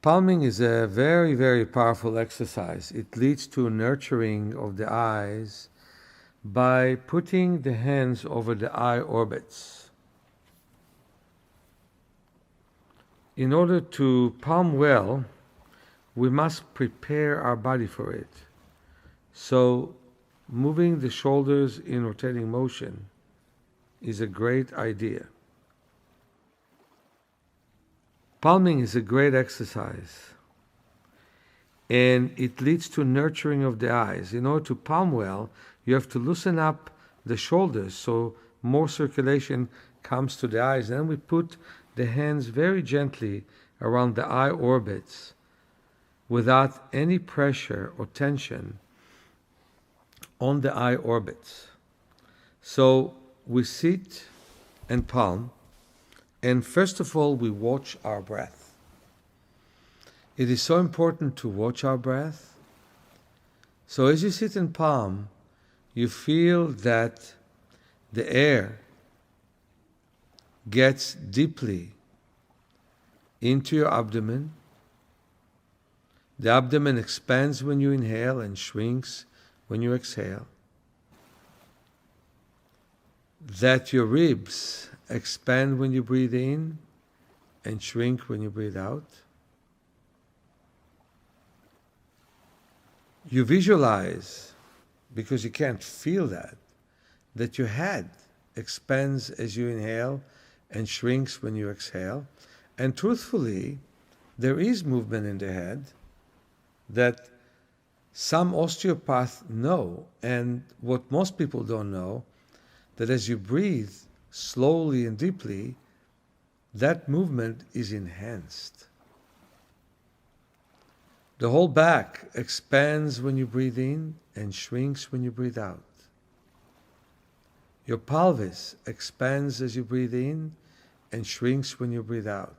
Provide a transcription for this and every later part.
Palming is a very, very powerful exercise. It leads to nurturing of the eyes by putting the hands over the eye orbits. In order to palm well, we must prepare our body for it. So, moving the shoulders in rotating motion is a great idea. Palming is a great exercise, and it leads to nurturing of the eyes. In order to palm well, you have to loosen up the shoulders so more circulation comes to the eyes. Then we put the hands very gently around the eye orbits without any pressure or tension on the eye orbits. So we sit and palm, and first of all, we watch our breath. It is so important to watch our breath. So as you sit and palm, you feel that the air gets deeply into your abdomen. The abdomen expands when you inhale and shrinks when you exhale. That your ribs expand when you breathe in and shrink when you breathe out. You visualize, because you can't feel that your head expands as you inhale and shrinks when you exhale. And truthfully, there is movement in the head that some osteopaths know, and what most people don't know, that as you breathe slowly and deeply, that movement is enhanced. The whole back expands when you breathe in and shrinks when you breathe out. Your pelvis expands as you breathe in and shrinks when you breathe out.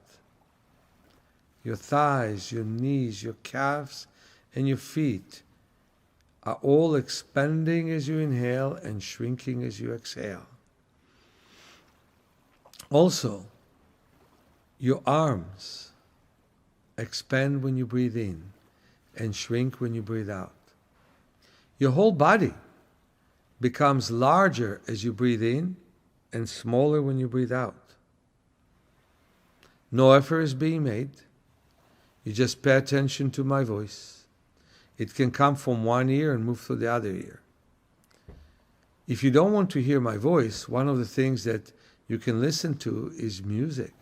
Your thighs, your knees, your calves, and your feet are all expanding as you inhale and shrinking as you exhale. Also, your arms expand when you breathe in and shrink when you breathe out. Your whole body becomes larger as you breathe in and smaller when you breathe out. No effort is being made. You just pay attention to my voice. It can come from one ear and move to the other ear. If you don't want to hear my voice, one of the things that you can listen to is music.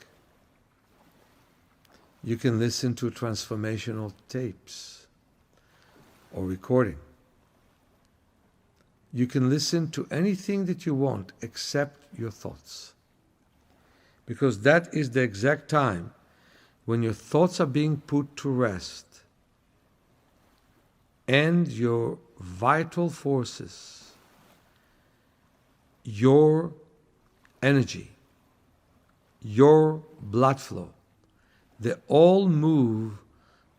You can listen to transformational tapes or recording. You can listen to anything that you want except your thoughts. Because that is the exact time when your thoughts are being put to rest and your vital forces, your energy, your blood flow, they all move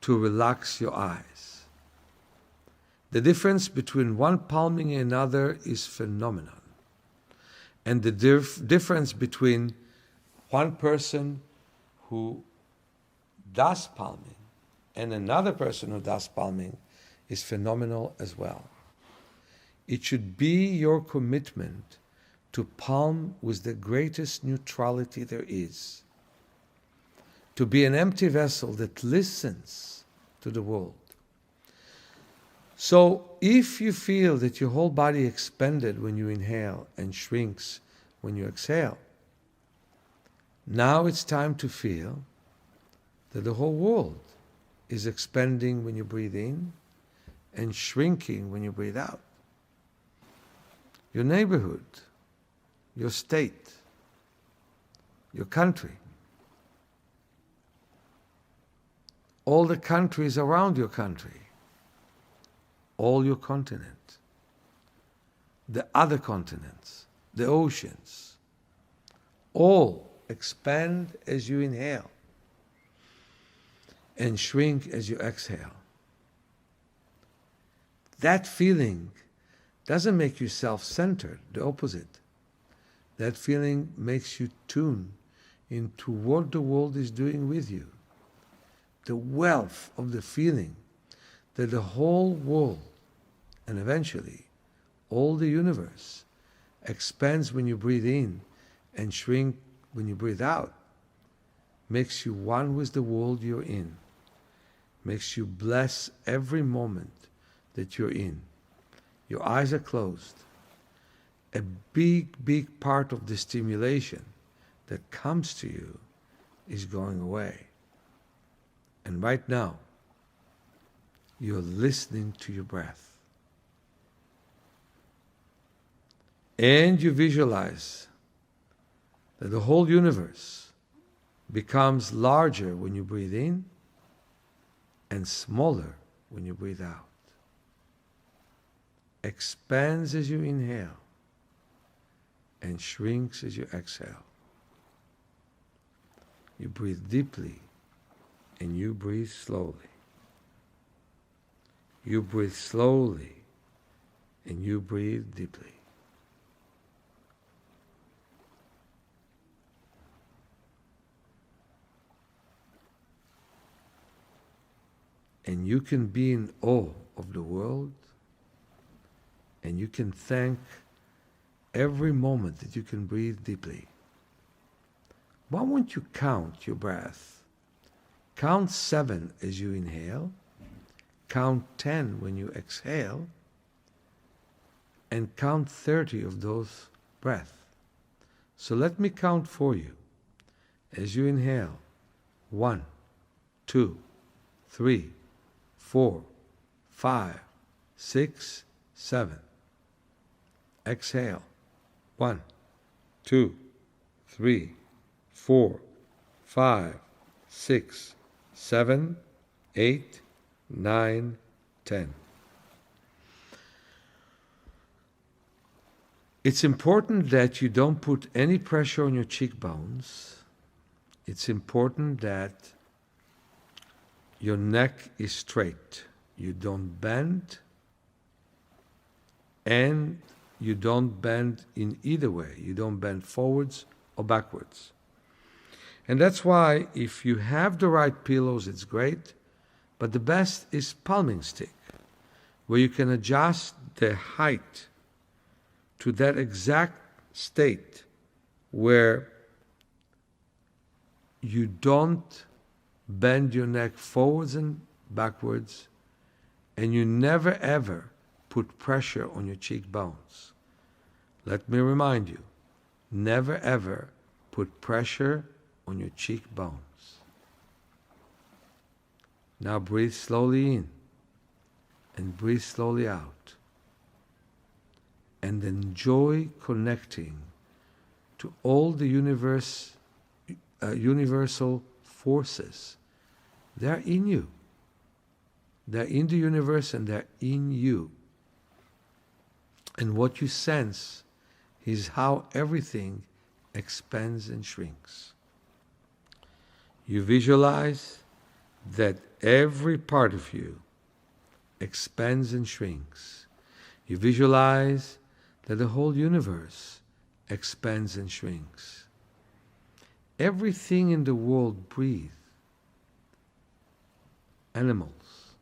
to relax your eyes. The difference between one palming and another is phenomenal. And the difference between one person who does palming and another person who does palming is phenomenal as well. It should be your commitment to palm with the greatest neutrality there is. To be an empty vessel that listens to the world. So if you feel that your whole body expanded when you inhale and shrinks when you exhale, now it's time to feel that the whole world is expanding when you breathe in and shrinking when you breathe out. Your neighborhood, your state, your country, all the countries around your country, all your continent, the other continents, the oceans, all expand as you inhale and shrink as you exhale. That feeling doesn't make you self-centered, the opposite. That feeling makes you tune into what the world is doing with you. the wealth of the feeling that the whole world and eventually all the universe expands when you breathe in and shrink when you breathe out, makes you one with the world you're in, makes you bless every moment that you're in. Your eyes are closed. A big, big part of the stimulation that comes to you is going away. And right now, you're listening to your breath. And you visualize that the whole universe becomes larger when you breathe in and smaller when you breathe out. Expands as you inhale and shrinks as you exhale. You breathe deeply and you breathe slowly. You breathe slowly and you breathe deeply. And you can be in awe of the world, and you can thank every moment that you can breathe deeply. Why won't you count your breath? Count 7 as you inhale, count 10 when you exhale, and count 30 of those breaths. So let me count for you. As you inhale, 1, 2, 3, 4, 5, 6, 7. Exhale. 1, 2, 3, 4, 5, 6, 7, 8, 9, 10. It's important that you don't put any pressure on your cheekbones. It's important that your neck is straight. You don't bend, and you don't bend in either way. You don't bend forwards or backwards. And that's why if you have the right pillows, it's great, but the best is palming stick, where you can adjust the height to that exact state where you don't bend your neck forwards and backwards, and you never ever put pressure on your cheekbones. Let me remind you, never ever put pressure on your cheekbones. Now breathe slowly in and breathe slowly out, and enjoy connecting to all the universal forces. They're in you. They're in the universe and they're in you. And what you sense is how everything expands and shrinks. You visualize that every part of you expands and shrinks. You visualize that the whole universe expands and shrinks. Everything in the world breathes. Animals,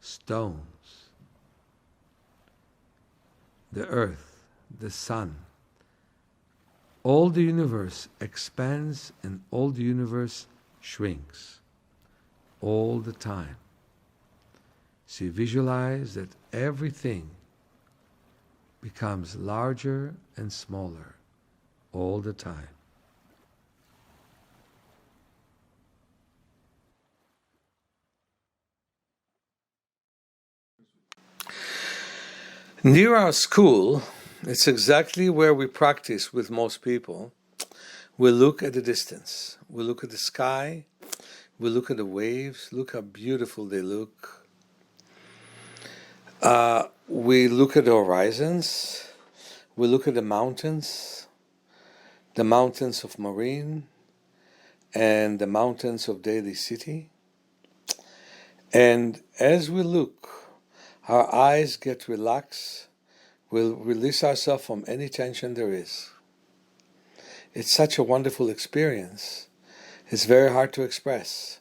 stones, the earth, the sun. All the universe expands and all the universe shrinks all the time. So you visualize that everything becomes larger and smaller all the time. Near our school, it's exactly where we practice with most people. We look at the distance. We look at the sky. We look at the waves. Look how beautiful they look. We look at the horizons. We look at the mountains of Marine and the mountains of Daly City. And as we look, our eyes get relaxed. We'll release ourselves from any tension there is. It's such a wonderful experience. It's very hard to express.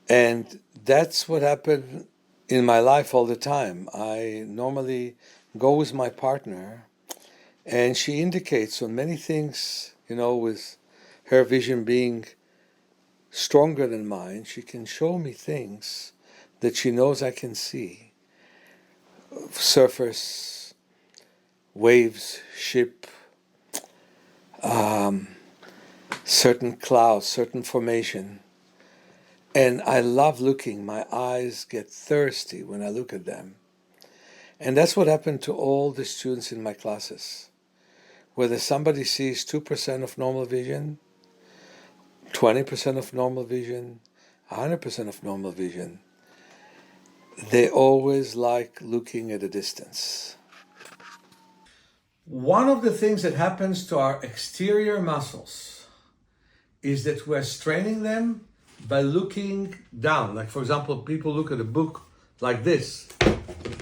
And that's what happened in my life all the time. I normally go with my partner, and she indicates on many things, with her vision being stronger than mine, she can show me things that she knows I can see. Surface, waves, ship, certain clouds, certain formation. And I love looking. My eyes get thirsty when I look at them. And that's what happened to all the students in my classes. Whether somebody sees 2% of normal vision, 20% of normal vision, 100% of normal vision, they always like looking at a distance. One of the things that happens to our exterior muscles is that we're straining them by looking down. Like, for example, people look at a book like this,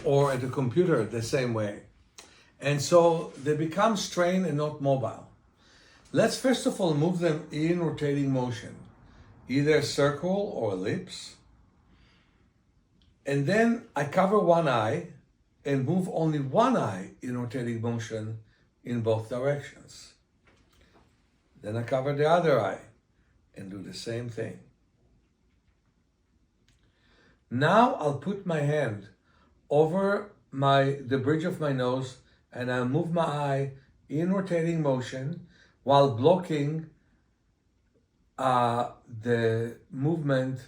or at a computer the same way. And so they become strained and not mobile. Let's first of all move them in rotating motion, either circle or ellipse. And then I cover one eye and move only one eye in rotating motion in both directions. Then I cover the other eye and do the same thing. Now I'll put my hand over the bridge of my nose, and I'll move my eye in rotating motion while blocking the movement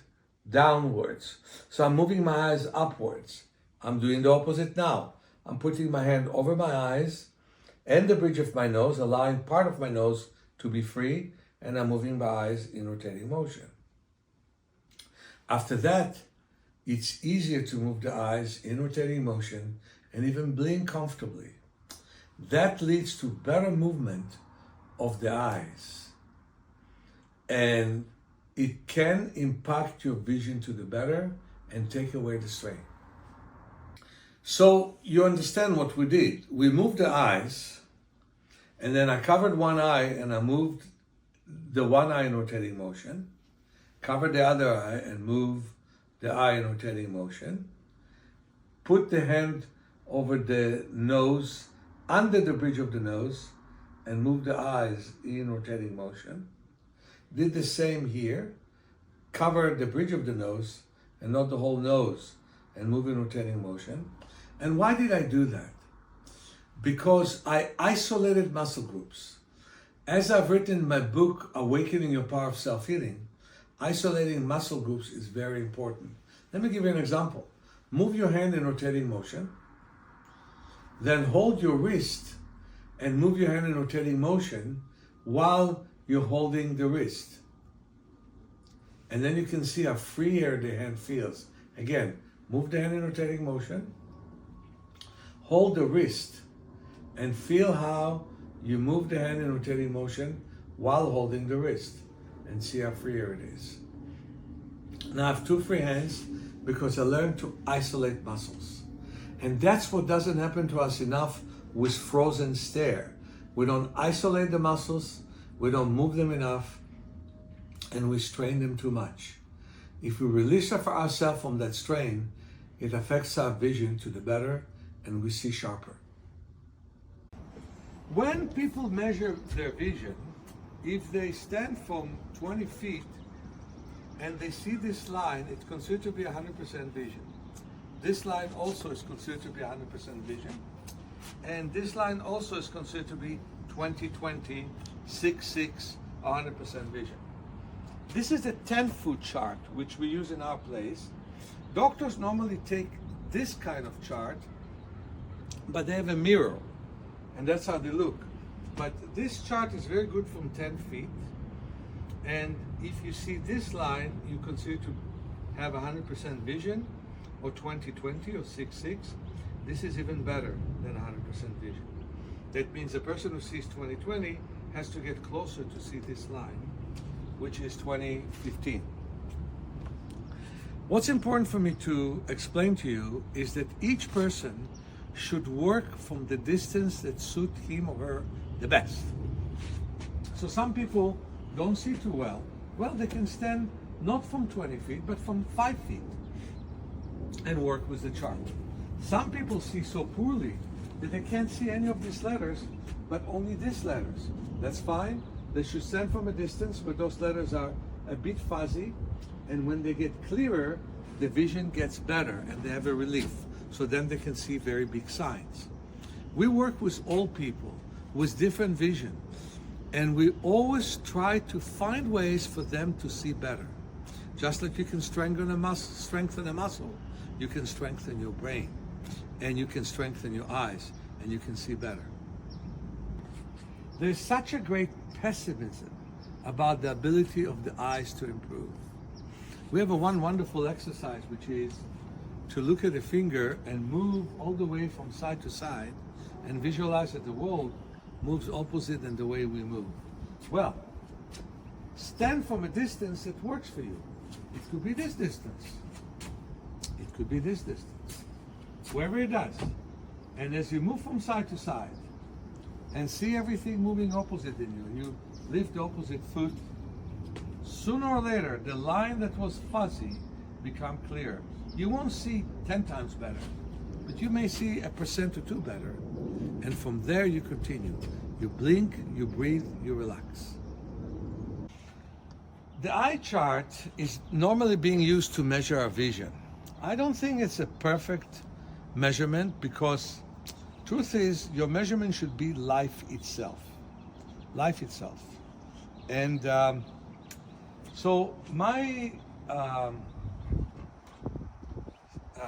downwards. So I'm moving my eyes upwards. I'm doing the opposite now. I'm putting my hand over my eyes and the bridge of my nose, allowing part of my nose to be free, and I'm moving my eyes in rotating motion. After that, it's easier to move the eyes in rotating motion and even blink comfortably. That leads to better movement of the eyes. And it can impact your vision to the better and take away the strain. So you understand what we did. We moved the eyes, and then I covered one eye and I moved the one eye in rotating motion, covered the other eye and moved the eye in rotating motion, put the hand over the nose, under the bridge of the nose, and move the eyes in rotating motion. Did the same here, cover the bridge of the nose and not the whole nose, and move in rotating motion. And why did I do that? Because I isolated muscle groups. As I've written in my book, Awakening Your Power of Self-Healing, isolating muscle groups is very important. Let me give you an example. Move your hand in rotating motion, then hold your wrist and move your hand in rotating motion while you're holding the wrist. And then you can see how freer the hand feels. Again, move the hand in rotating motion, hold the wrist, and feel how you move the hand in rotating motion while holding the wrist, and see how freer it is. Now I have two free hands because I learned to isolate muscles. And that's what doesn't happen to us enough with frozen stare. We don't isolate the muscles, we don't move them enough, and we strain them too much. If we release ourselves from that strain, it affects our vision to the better and we see sharper. When people measure their vision, if they stand from 20 feet and they see this line, it's considered to be 100% vision. This line also is considered to be 100% vision. And this line also is considered to be 20/20, 6/6, 100% vision. This is a 10-foot chart, which we use in our place. Doctors normally take this kind of chart, but they have a mirror, and that's how they look. But this chart is very good from 10 feet. And if you see this line, you consider to have 100% vision, or 20/20, or 6/6. This is even better than 100% vision. That means the person who sees 20/20 has to get closer to see this line, which is 20/15. What's important for me to explain to you is that each person should work from the distance that suits him or her the best. So some people don't see too well. Well, they can stand not from 20 feet, but from 5 feet, and work with the chart. Some people see so poorly that they can't see any of these letters, but only these letters. That's fine. They should stand from a distance where those letters are a bit fuzzy, and when they get clearer, the vision gets better and they have a relief. So then they can see very big signs. We work with all people with different vision, and we always try to find ways for them to see better. Just like you can strengthen a muscle, you can strengthen your brain, and you can strengthen your eyes, and you can see better. There's such a great pessimism about the ability of the eyes to improve. We have one wonderful exercise, which is to look at a finger and move all the way from side to side and visualize that the world moves opposite than the way we move. Well, stand from a distance that works for you. It could be this distance. It could be this distance. Wherever it does. And as you move from side to side and see everything moving opposite in you, and you lift the opposite foot, sooner or later, the line that was fuzzy become clear. You won't see 10 times better, but you may see 1% or 2% better. And from there you continue. You blink, you breathe, you relax. The eye chart is normally being used to measure our vision. I don't think it's a perfect measurement, because truth is your measurement should be life itself. Life itself. And so my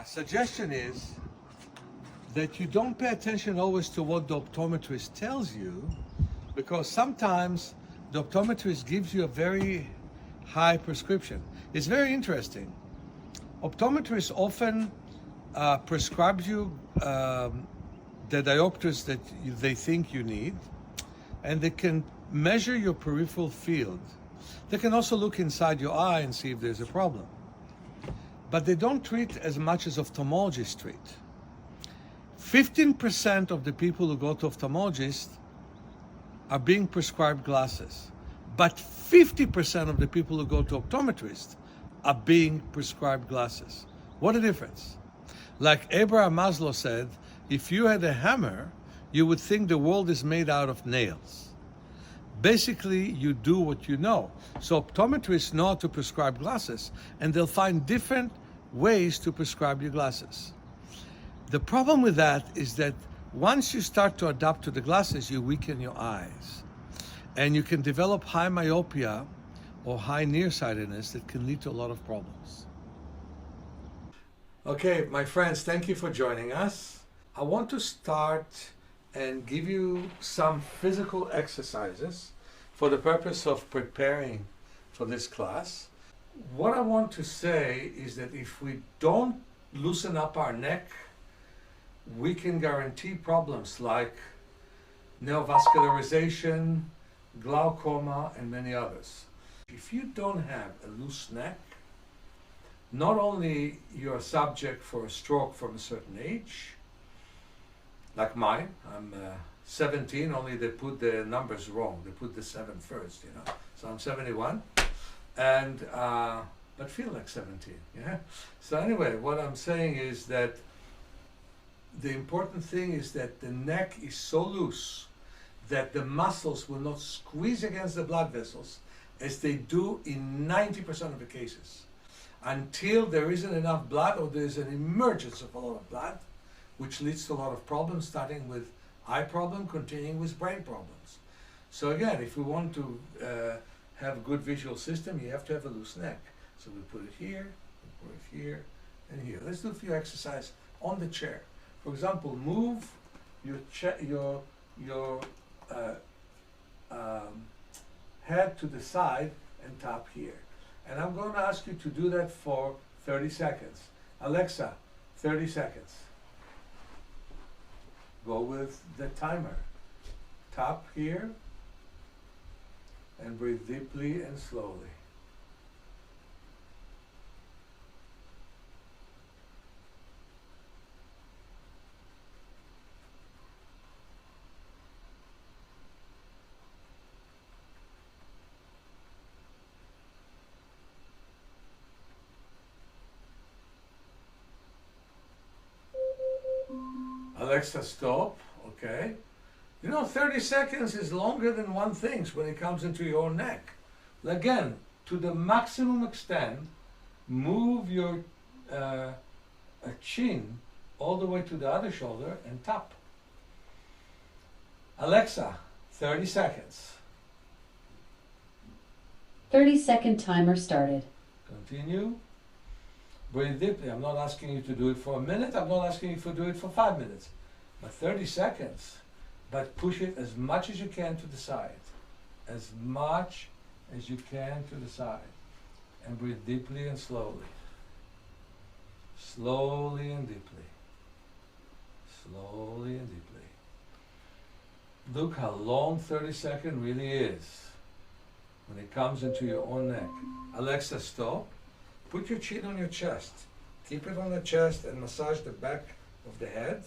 suggestion is that you don't pay attention always to what the optometrist tells you, because sometimes the optometrist gives you a very high prescription. It's very interesting. Optometrists often prescribe you the diopters that they think you need, and they can measure your peripheral field. They can also look inside your eye and see if there's a problem. But they don't treat as much as ophthalmologists treat. 15% of the people who go to ophthalmologists are being prescribed glasses. But 50% of the people who go to optometrists are being prescribed glasses. What a difference. Like Abraham Maslow said, if you had a hammer, you would think the world is made out of nails. Basically, you do what you know. So optometrists know how to prescribe glasses, and they'll find different ways to prescribe you glasses. The problem with that is that once you start to adapt to the glasses, you weaken your eyes. And you can develop high myopia or high nearsightedness that can lead to a lot of problems. Okay, my friends, thank you for joining us. I want to start and give you some physical exercises for the purpose of preparing for this class. What I want to say is that if we don't loosen up our neck, we can guarantee problems like neovascularization, glaucoma, and many others. If you don't have a loose neck, not only you're subject for a stroke from a certain age, like mine, I'm 17, only they put the numbers wrong. They put the 7 first, you know. So I'm 71, and but feel like 17, yeah? So anyway, what I'm saying is that the important thing is that the neck is so loose that the muscles will not squeeze against the blood vessels as they do in 90% of the cases, until there isn't enough blood or there's an emergence of a lot of blood, which leads to a lot of problems, starting with eye problem, continuing with brain problems. So again, if we want to have a good visual system, you have to have a loose neck. So we put it here, we put it here, and here. Let's do a few exercises on the chair. For example, move your head to the side and tap here. And I'm going to ask you to do that for 30 seconds. Alexa, 30 seconds. Go with the timer. Tap here and breathe deeply and slowly. Alexa, stop. Okay. 30 seconds is longer than one thinks when it comes into your neck. Again, to the maximum extent, move your chin all the way to the other shoulder and tap. Alexa, 30 seconds. 30-second timer started. Continue. Breathe deeply. I'm not asking you to do it for a minute. I'm not asking you to do it for 5 minutes. But 30 seconds. But push it as much as you can to the side. As much as you can to the side. And breathe deeply and slowly. Slowly and deeply. Slowly and deeply. Look how long 30 seconds really is when it comes into your own neck. Alexa, stop. Put your chin on your chest. Keep it on the chest and massage the back of the head.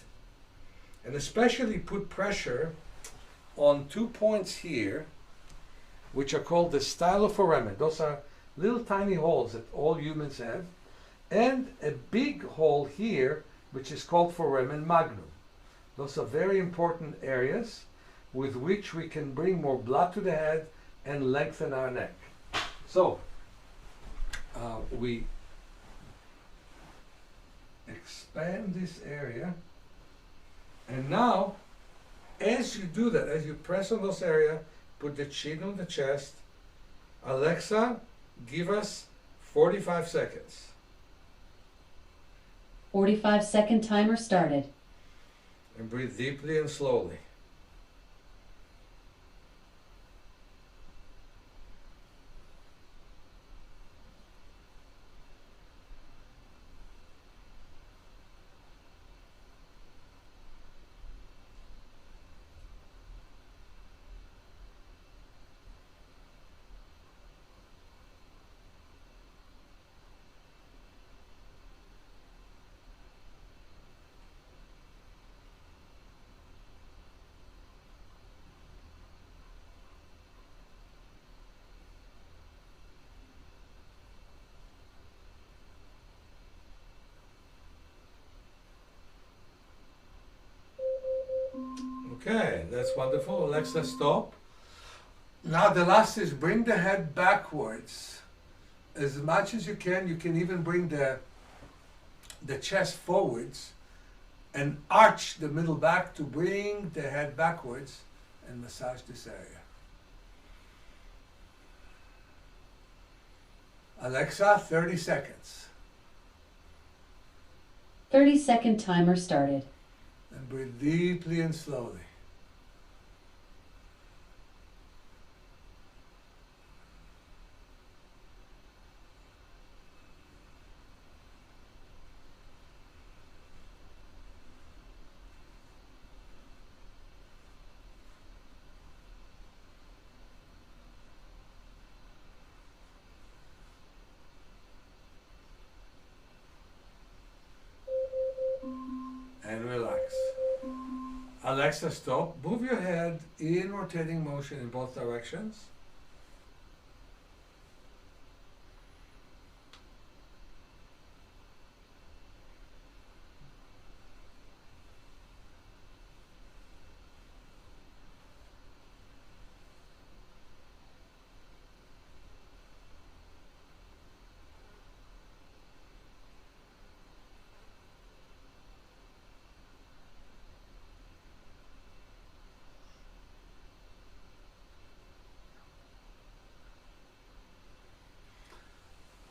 And especially put pressure on 2 points here, which are called the styloforamen. Those are little tiny holes that all humans have. And a big hole here, which is called foramen magnum. Those are very important areas with which we can bring more blood to the head and lengthen our neck. So, we expand this area, and now, as you do that, as you press on those areas, put the chin on the chest. Alexa, give us 45 seconds. 45-second timer started. And breathe deeply and slowly. Okay, that's wonderful. Alexa, stop. Now the last is bring the head backwards as much as you can. You can even bring the chest forwards and arch the middle back to bring the head backwards and massage this area. Alexa, 30 seconds. 30-second timer started. And breathe deeply and slowly. And relax. Alexa, stop. Move your head in rotating motion in both directions.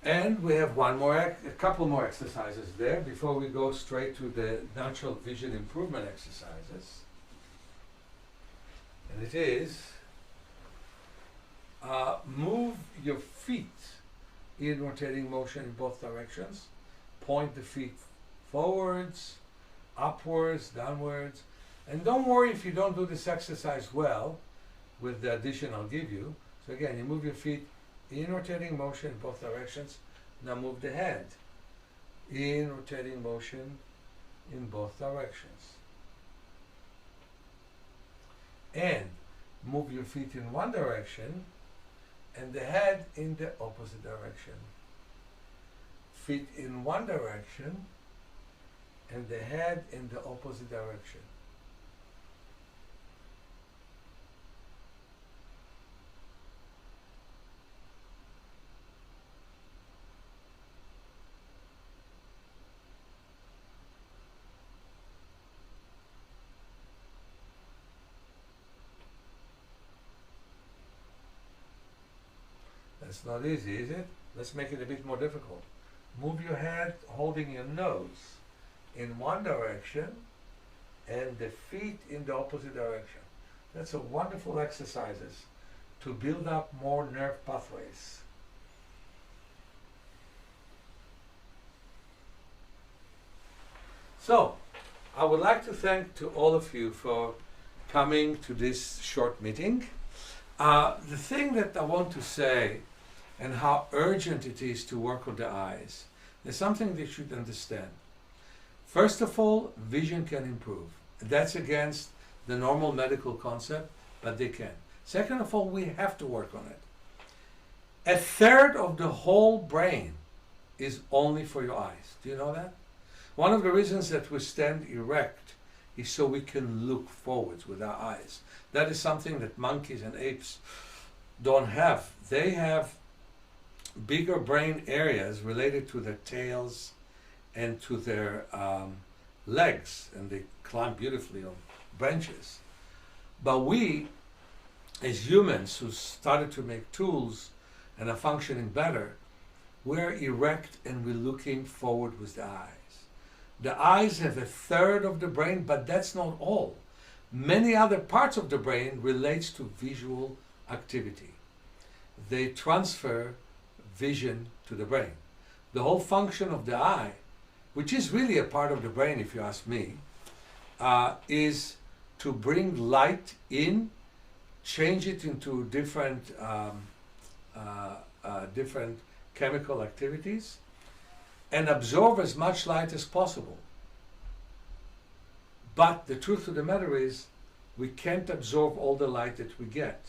And we have a couple more exercises there before we go straight to the natural vision improvement exercises. And it is move your feet in rotating motion in both directions. Point the feet forwards, upwards, downwards. And don't worry if you don't do this exercise well with the addition I'll give you. So again, you move your feet in rotating motion in both directions. Now move the head in rotating motion in both directions. And move your feet in one direction and the head in the opposite direction. Feet in one direction and the head in the opposite direction. That's not easy, is it? Let's make it a bit more difficult. Move your head holding your nose in one direction and the feet in the opposite direction. That's a wonderful exercises to build up more nerve pathways. So, I would like to thank to all of you for coming to this short meeting. The thing that I want to say and how urgent it is to work on the eyes, there's something that you should understand. First of all, vision can improve. That's against the normal medical concept, but they can. Second of all, we have to work on it. A third of the whole brain is only for your eyes. Do you know that? One of the reasons that we stand erect is so we can look forwards with our eyes. That is something that monkeys and apes don't have. They have bigger brain areas related to their tails and to their legs, and they climb beautifully on branches. But we, as humans who started to make tools and are functioning better, we're erect and we're looking forward with the eyes. The eyes have a third of the brain, but that's not all. Many other parts of the brain relates to visual activity. They transfer vision to the brain. The whole function of the eye, which is really a part of the brain if you ask me, is to bring light in, change it into different chemical activities, and absorb as much light as possible. But the truth of the matter is, we can't absorb all the light that we get.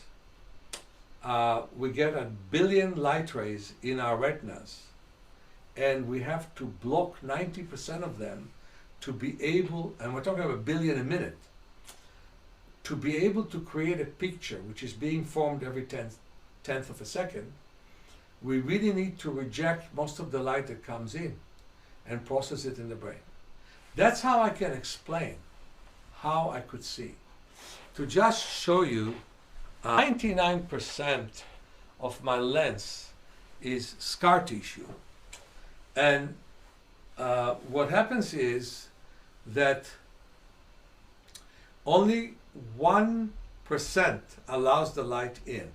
We get 1 billion light rays in our retinas, and we have to block 90% of them to be able, and we're talking about 1 billion a minute, to be able to create a picture which is being formed every tenth of a second. We really need to reject most of the light that comes in and process it in the brain. That's how I can explain how I could see. To just show you, 99% of my lens is scar tissue. And what happens is that only 1% allows the light in.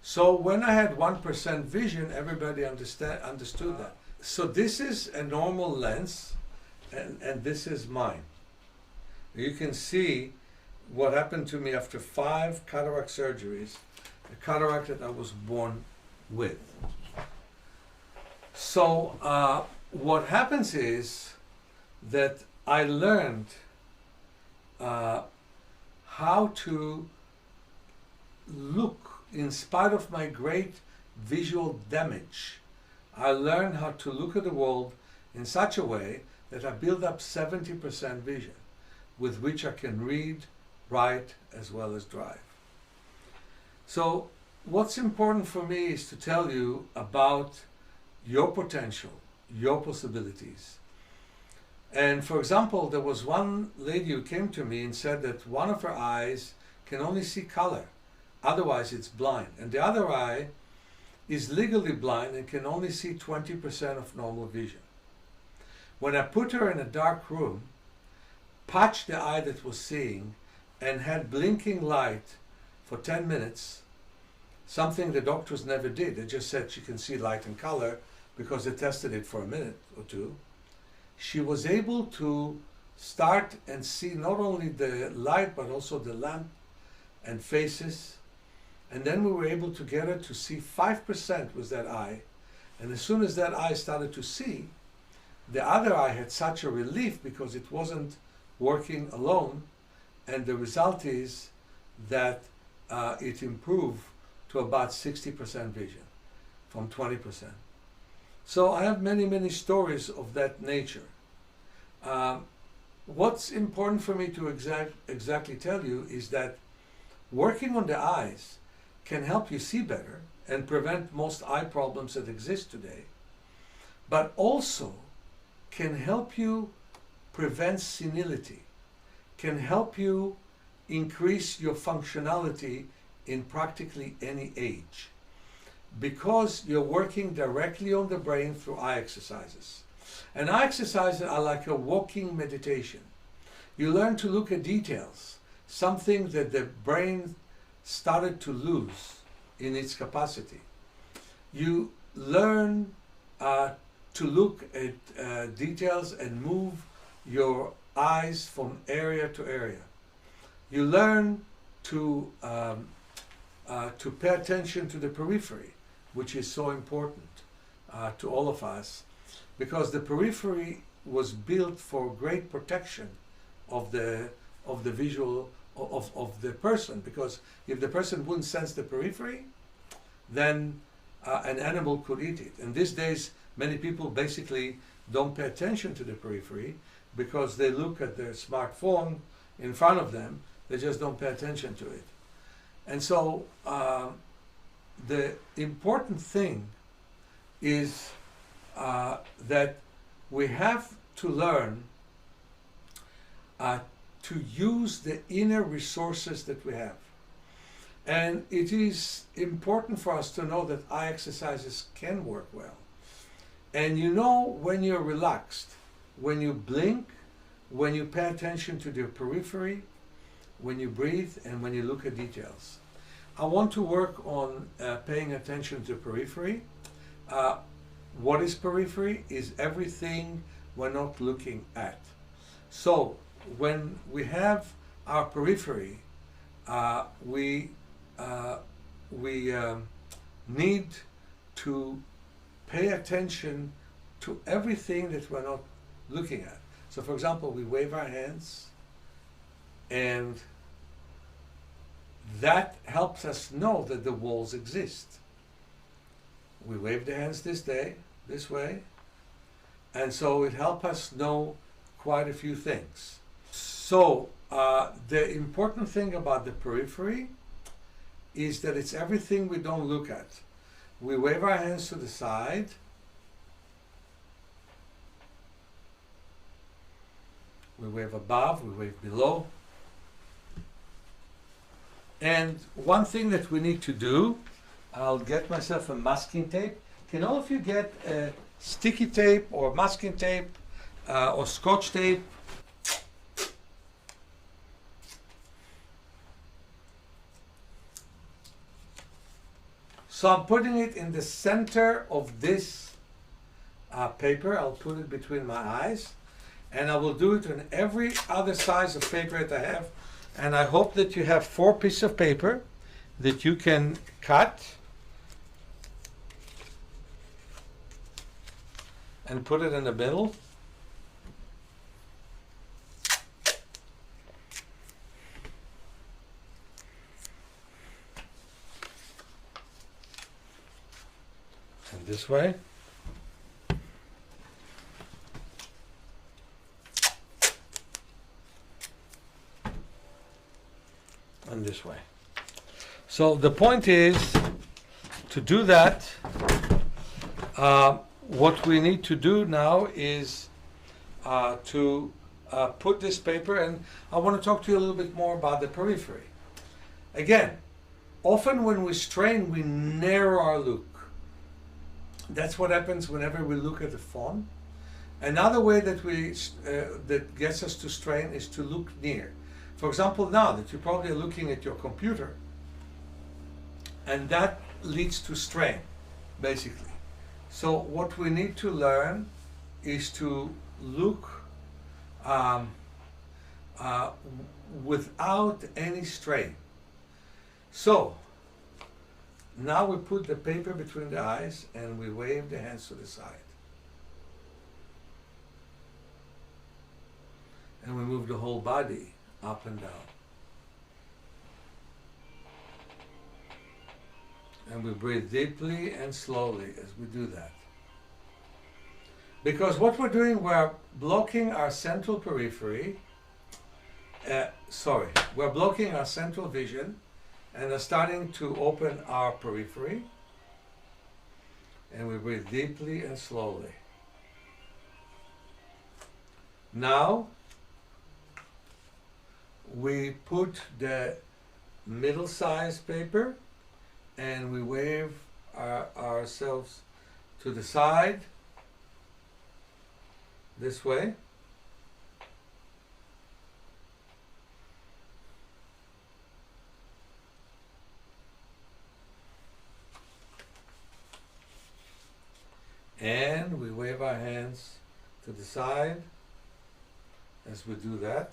So when I had 1% vision, everybody understood that. So this is a normal lens, and this is mine. You can see what happened to me after 5 cataract surgeries, the cataract that I was born with. So what happens is that I learned how to look in spite of my great visual damage. I learned how to look at the world in such a way that I build up 70% vision with which I can read, write, as well as drive. So what's important for me is to tell you about your potential, your possibilities. And for example, there was one lady who came to me and said that one of her eyes can only see color, otherwise it's blind. And the other eye is legally blind and can only see 20% of normal vision. When I put her in a dark room, patched the eye that was seeing, and had blinking light for 10 minutes, something the doctors never did. They just said she can see light and color because they tested it for a minute or two. She was able to start and see not only the light but also the lamp and faces. And then we were able to get her to see 5% with that eye. And as soon as that eye started to see, the other eye had such a relief because it wasn't working alone. And the result is that it improved to about 60% vision from 20%. So I have many, many stories of that nature. What's important for me to exactly tell you is that working on the eyes can help you see better and prevent most eye problems that exist today, but also can help you prevent senility, can help you increase your functionality in practically any age. because you're working directly on the brain through eye exercises. And eye exercises are like a walking meditation. You learn to look at details, something that the brain started to lose in its capacity. You learn to look at details and move your eyes from area to area. You learn to pay attention to the periphery, which is so important to all of us, because the periphery was built for great protection of the visual of the person. Because if the person wouldn't sense the periphery, then an animal could eat it. And these days, many people basically don't pay attention to the periphery because they look at their smartphone in front of them. They just don't pay attention to it. And so the important thing is that we have to learn to use the inner resources that we have. And it is important for us to know that eye exercises can work well. And you know when you're relaxed, when you blink, when you pay attention to the periphery, when you breathe, and when you look at details. I want to work on paying attention to periphery. What is periphery? Is everything we're not looking at. So when we have our periphery, we need to pay attention to everything that we're not looking at. So for example, we wave our hands, and that helps us know that the walls exist. We wave the hands this way, and so it helps us know quite a few things. So the important thing about the periphery is that it's everything we don't look at. We wave our hands to the side, we wave above, we wave below. And one thing that we need to do, I'll get myself a masking tape. Can all of you get a sticky tape or masking tape or scotch tape? So I'm putting it in the center of this paper. I'll put it between my eyes, and I will do it on every other size of paper that I have. And I hope that you have 4 pieces of paper that you can cut and put it in the middle. And this way. And this way. So the point is to do that. What we need to do now is to put this paper, and I want to talk to you a little bit more about the periphery. Again, often when we strain, we narrow our look. That's what happens whenever we look at the phone. Another way that that gets us to strain is to look near. For example, now that you probably are looking at your computer, and that leads to strain, basically. So what we need to learn is to look without any strain. So now we put the paper between the eyes and we wave the hands to the side. And we move the whole body up and down. And we breathe deeply and slowly as we do that. Because what we're doing, we're blocking our central periphery. We're blocking our central vision and are starting to open our periphery. And we breathe deeply and slowly. Now, we put the middle-sized paper and we wave ourselves to the side, this way. And we wave our hands to the side as we do that.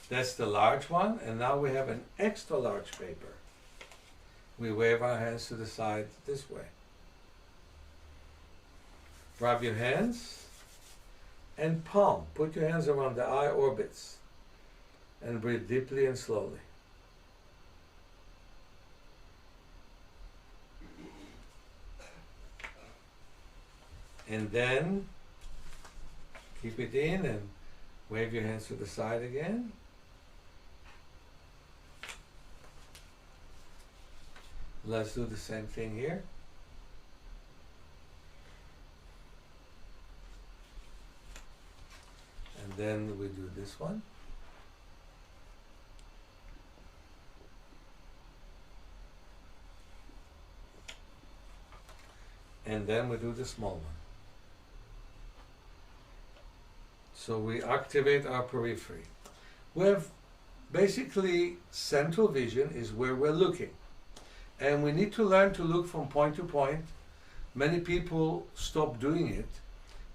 That's the large one, and now we have an extra large paper. We wave our hands to the side this way. Rub your hands and palm. Put your hands around the eye orbits and breathe deeply and slowly. And then keep it in and wave your hands to the side again. Let's do the same thing here. And then we do this one. And then we do the small one. So we activate our periphery. We have basically central vision is where we're looking. And we need to learn to look from point to point. Many people stop doing it.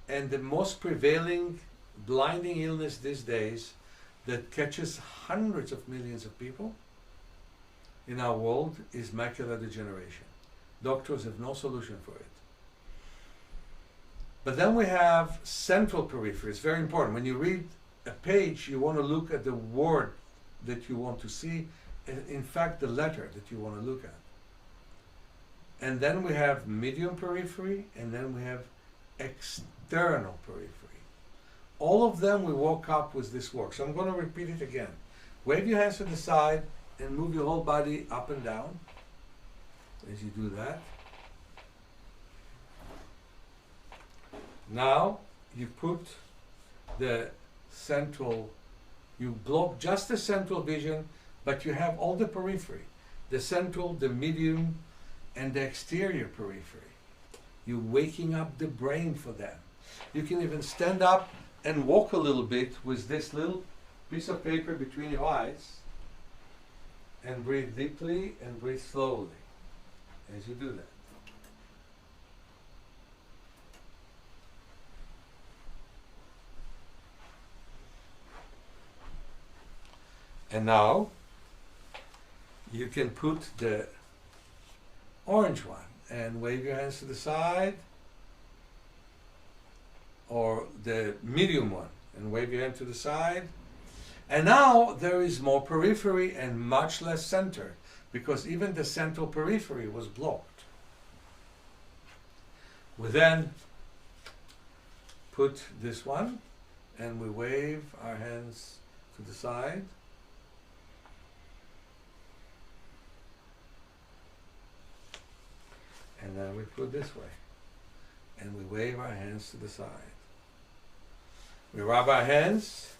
And the most prevailing blinding illness these days that catches hundreds of millions of people in our world is macular degeneration. Doctors have no solution for it. But then we have central periphery. It's very important. When you read a page, you want to look at the word that you want to see, and in fact the letter that you want to look at. And then we have medium periphery, and then we have external periphery. All of them we woke up with this work. So I'm going to repeat it again. Wave your hands to the side and move your whole body up and down as you do that. Now you put the central, you block just the central vision, but you have all the periphery. The central, the medium, and the exterior periphery. You're waking up the brain for them. You can even stand up and walk a little bit with this little piece of paper between your eyes and breathe deeply and breathe slowly as you do that. And now you can put the orange one and wave your hands to the side, or the medium one and wave your hand to the side. And now there is more periphery and much less center, because even the central periphery was blocked. We then put this one and we wave our hands to the side. And then we put this way and we wave our hands to the side. We rub our hands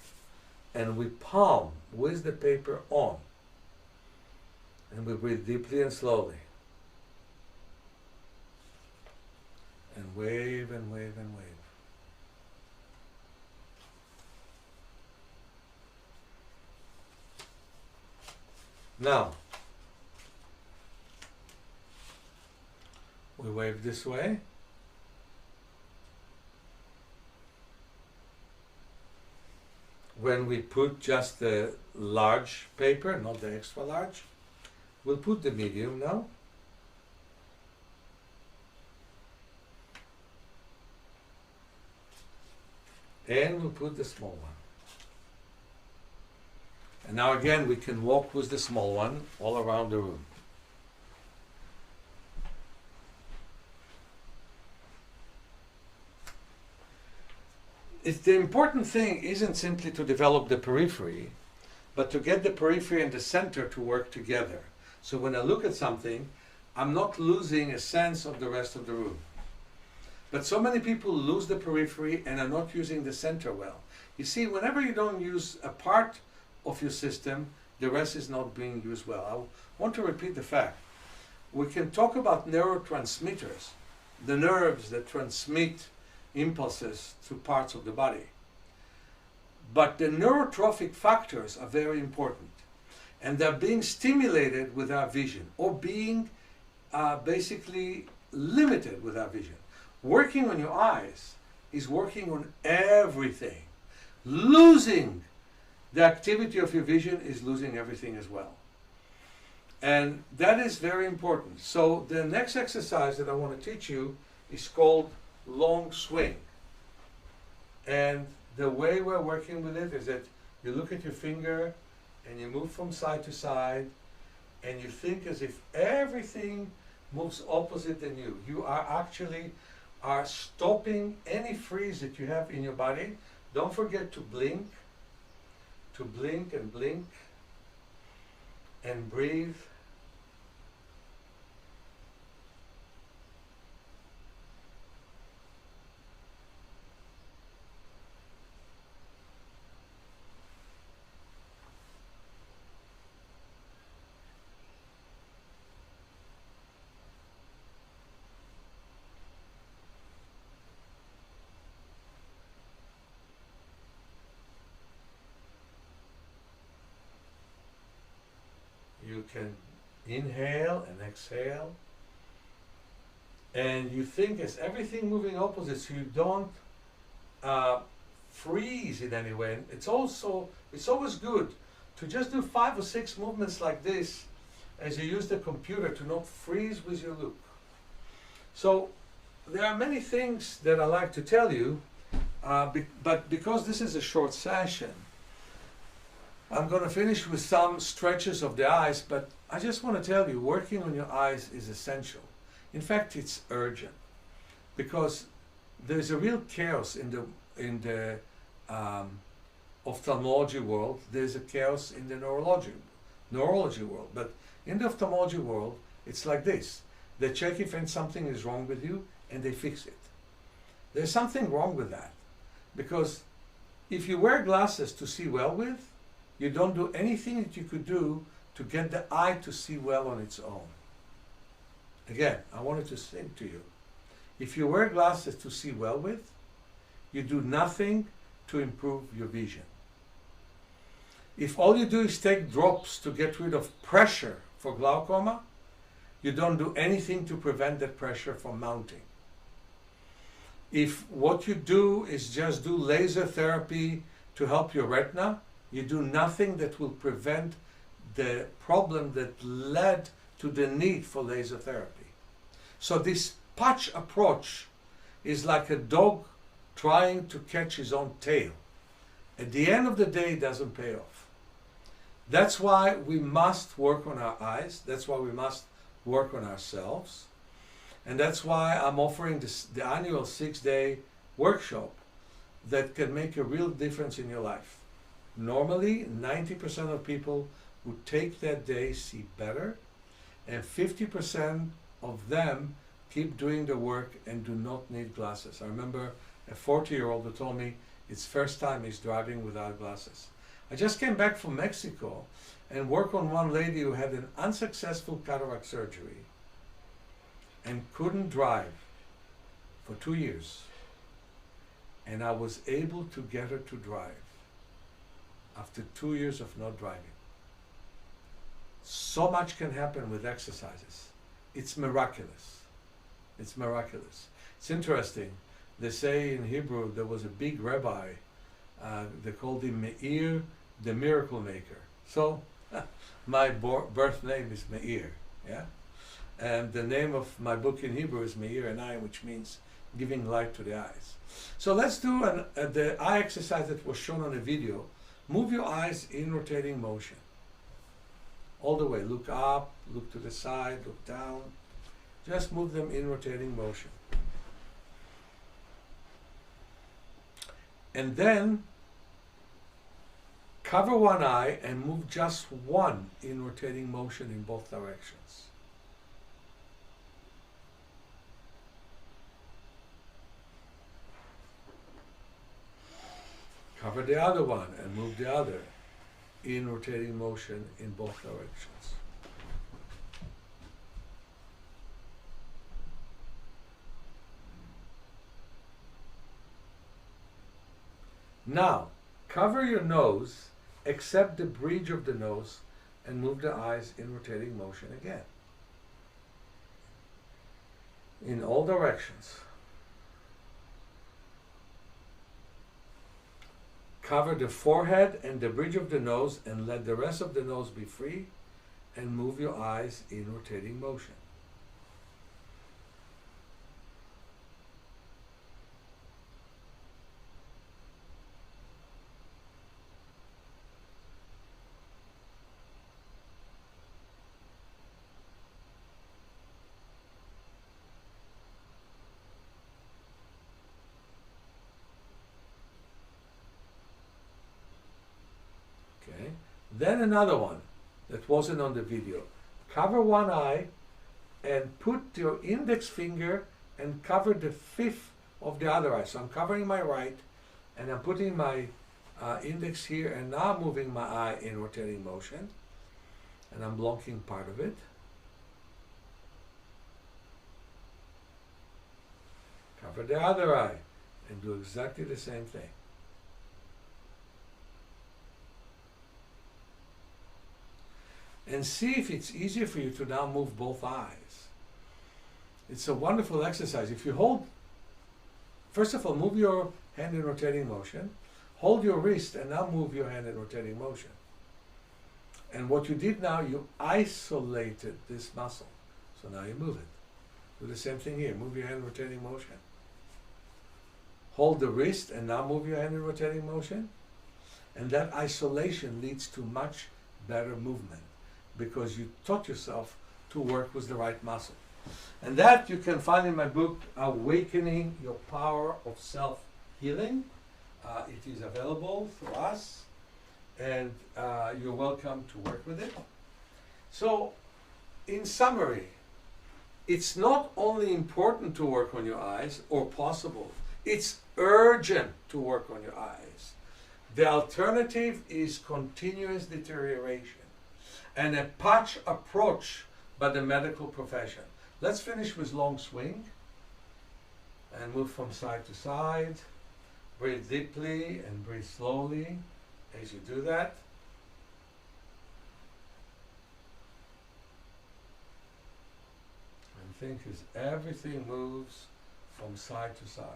and we palm with the paper on. And we breathe deeply and slowly. And wave and wave and wave. Now, we wave this way. When we put just the large paper, not the extra large, we'll put the medium now. And we'll put the small one. And now again, we can walk with the small one all around the room. The important thing isn't simply to develop the periphery, but to get the periphery and the center to work together. So when I look at something, I'm not losing a sense of the rest of the room. But so many people lose the periphery and are not using the center well. You see, whenever you don't use a part of your system, the rest is not being used well. I want to repeat the fact. we can talk about neurotransmitters, the nerves that transmit impulses to parts of the body. But the neurotrophic factors are very important, and they're being stimulated with our vision, or being basically limited with our vision. Working on your eyes is working on everything. Losing the activity of your vision is losing everything as well. And that is very important. So the next exercise that I want to teach you is called long swing. And the way we're working with it is that you look at your finger and you move from side to side, and you think as if everything moves opposite than you. You are actually stopping any freeze that you have in your body. Don't forget to blink and blink and breathe. You can inhale and exhale, and you think as everything moving opposite, so you don't freeze in any way. And it's always good to just do 5 or 6 movements like this as you use the computer, to not freeze with your look. So there are many things that I like to tell you, but because this is a short session, I'm going to finish with some stretches of the eyes, but I just want to tell you, working on your eyes is essential. In fact, it's urgent, because there's a real chaos in the ophthalmology world. There's a chaos in the neurology world, but in the ophthalmology world, it's like this. They check if something is wrong with you, and they fix it. There's something wrong with that, because if you wear glasses to see well with, you don't do anything that you could do to get the eye to see well on its own. Again, I wanted to say to you, if you wear glasses to see well with, you do nothing to improve your vision. If all you do is take drops to get rid of pressure for glaucoma, you don't do anything to prevent that pressure from mounting. If what you do is just do laser therapy to help your retina, you do nothing that will prevent the problem that led to the need for laser therapy. So this patch approach is like a dog trying to catch his own tail. At the end of the day, it doesn't pay off. That's why we must work on our eyes. That's why we must work on ourselves. And that's why I'm offering the annual 6-day workshop that can make a real difference in your life. Normally, 90% of people who take that day see better, and 50% of them keep doing the work and do not need glasses. I remember a 40-year-old who told me it's first time he's driving without glasses. I just came back from Mexico and worked on one lady who had an unsuccessful cataract surgery and couldn't drive for 2 years. And I was able to get her to drive after 2 years of not driving. So much can happen with exercises. It's miraculous. It's miraculous. It's interesting. They say in Hebrew there was a big rabbi. They called him Meir, the miracle maker. So my birth name is Meir. Yeah, and the name of my book in Hebrew is Meir and I, which means giving light to the eyes. So let's do the eye exercise that was shown on the video. Move your eyes in rotating motion. All the way. Look up, look to the side, look down. Just move them in rotating motion. And then cover one eye and move just one in rotating motion in both directions. Cover the other one and move the other in rotating motion in both directions. Now, cover your nose, except the bridge of the nose, and move the eyes in rotating motion again. In all directions. Cover the forehead and the bridge of the nose and let the rest of the nose be free, and move your eyes in rotating motion. Okay. Then another one that wasn't on the video. Cover one eye and put your index finger and cover the fifth of the other eye. So I'm covering my right and I'm putting my index here and now moving my eye in rotating motion, and I'm blocking part of it. Cover the other eye and do exactly the same thing. And see if it's easier for you to now move both eyes. It's a wonderful exercise. If you hold, first of all, move your hand in rotating motion, hold your wrist and now move your hand in rotating motion. And what you did now, you isolated this muscle. So now you move it. Do the same thing here. Move your hand in rotating motion. Hold the wrist and now move your hand in rotating motion. And that isolation leads to much better movement, because you taught yourself to work with the right muscle. And that you can find in my book, Awakening Your Power of Self-Healing. It is available for us, and you're welcome to work with it. So, in summary, it's not only important to work on your eyes, or possible, it's urgent to work on your eyes. The alternative is continuous deterioration and a patch approach by the medical profession. Let's finish with long swing and move from side to side. Breathe deeply and breathe slowly as you do that. And think as everything moves from side to side.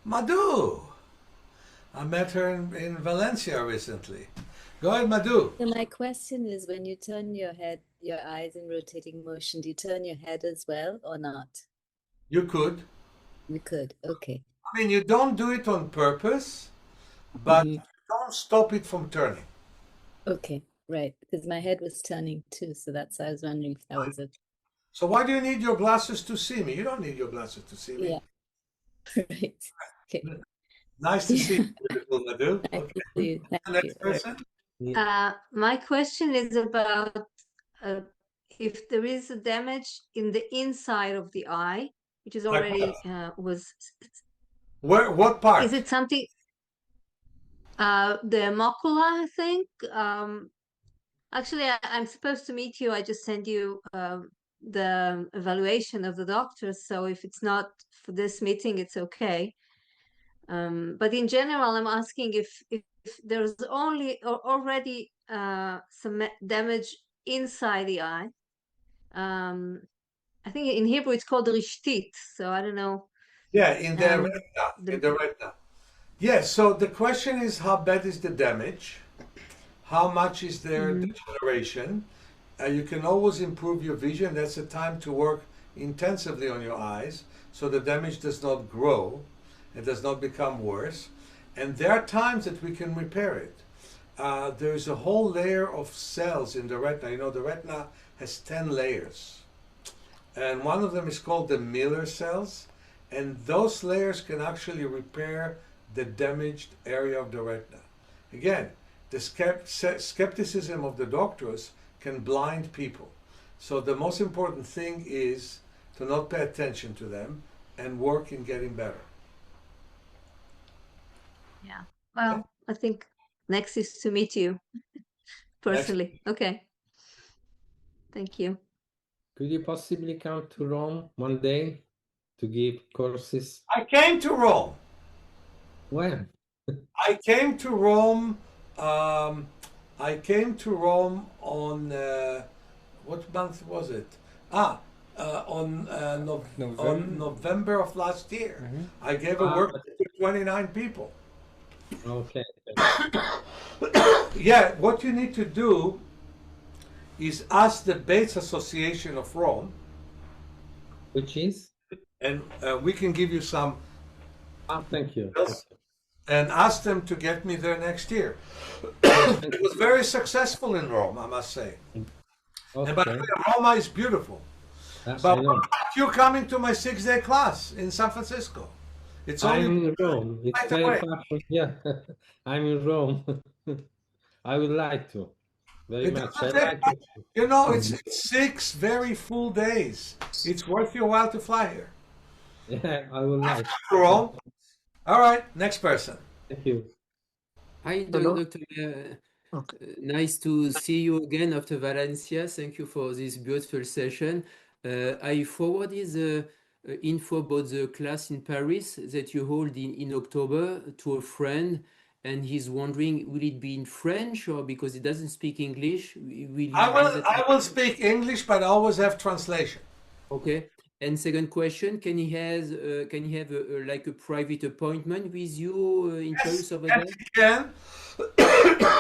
Madhu! I met her in Valencia recently. Go ahead, Madhu. So my question is, when you turn your head, your eyes in rotating motion, do you turn your head as well or not? You could. You could, okay. I mean, you don't do it on purpose, but you don't stop it from turning. Okay, right. Because my head was turning too, so that's why I was wondering if that was it. So why do you need your glasses to see me? You don't need your glasses to see me. Yeah. Right. Okay. Nice to see you, beautiful Madhu. Nice Okay. to see you. Thank Next you. person. My question is about if there is a damage in the inside of the eye, which is Like already what? What part? Is it something? The macula, I think. Actually, I'm supposed to meet you. I just sent you the evaluation of the doctor. So if it's not for this meeting, it's okay. But in general, I'm asking if there's already some damage inside the eye. I think in Hebrew it's called rishtit. So I don't know. Yeah, in the retina. In the retina. Yes, so the question is, how bad is the damage? How much is there degeneration? You can always improve your vision. That's a time to work intensively on your eyes so the damage does not grow. It does not become worse. And there are times that we can repair it. There is a whole layer of cells in the retina. You know, the retina has 10 layers. And one of them is called the Miller cells. And those layers can actually repair the damaged area of the retina. Again, the skepticism of the doctors can blind people. So the most important thing is to not pay attention to them and work in getting better. Yeah. Well, I think next is to meet you personally. Okay. Thank you. Could you possibly come to Rome one day to give courses? I came to Rome. When? I came to Rome. Um, I came to Rome on what month was it? On November of last year. I gave a workshop to 29 people. Okay. Yeah, what you need to do is ask the Bates Association of Rome, Which is? and we can give you some, Thank you. Yes. And ask them to get me there next year. It was very successful in Rome, I must say. Okay. And by the way, Roma is beautiful. Yes, But I what know. about you coming to my 6-day class in San Francisco? It's I'm only in Rome. It's right very away. far from here. I'm in Rome. I would like to. Very It much. doesn't take much. You know, it's 6 very full days. It's worth your while to fly here. Yeah, I would like. Rome. All right, next person. Thank you. Hi, Hello. Dr. Okay. Nice to see you again after Valencia. Thank you for this beautiful session. I forwarded the info about the class in Paris that you hold in October to a friend, and he's wondering, will it be in French or because he doesn't speak English? Will he visit? I will speak English, but I always have translation. Okay. And second question, can he have like a private appointment with you in Paris over there? Yes, he can.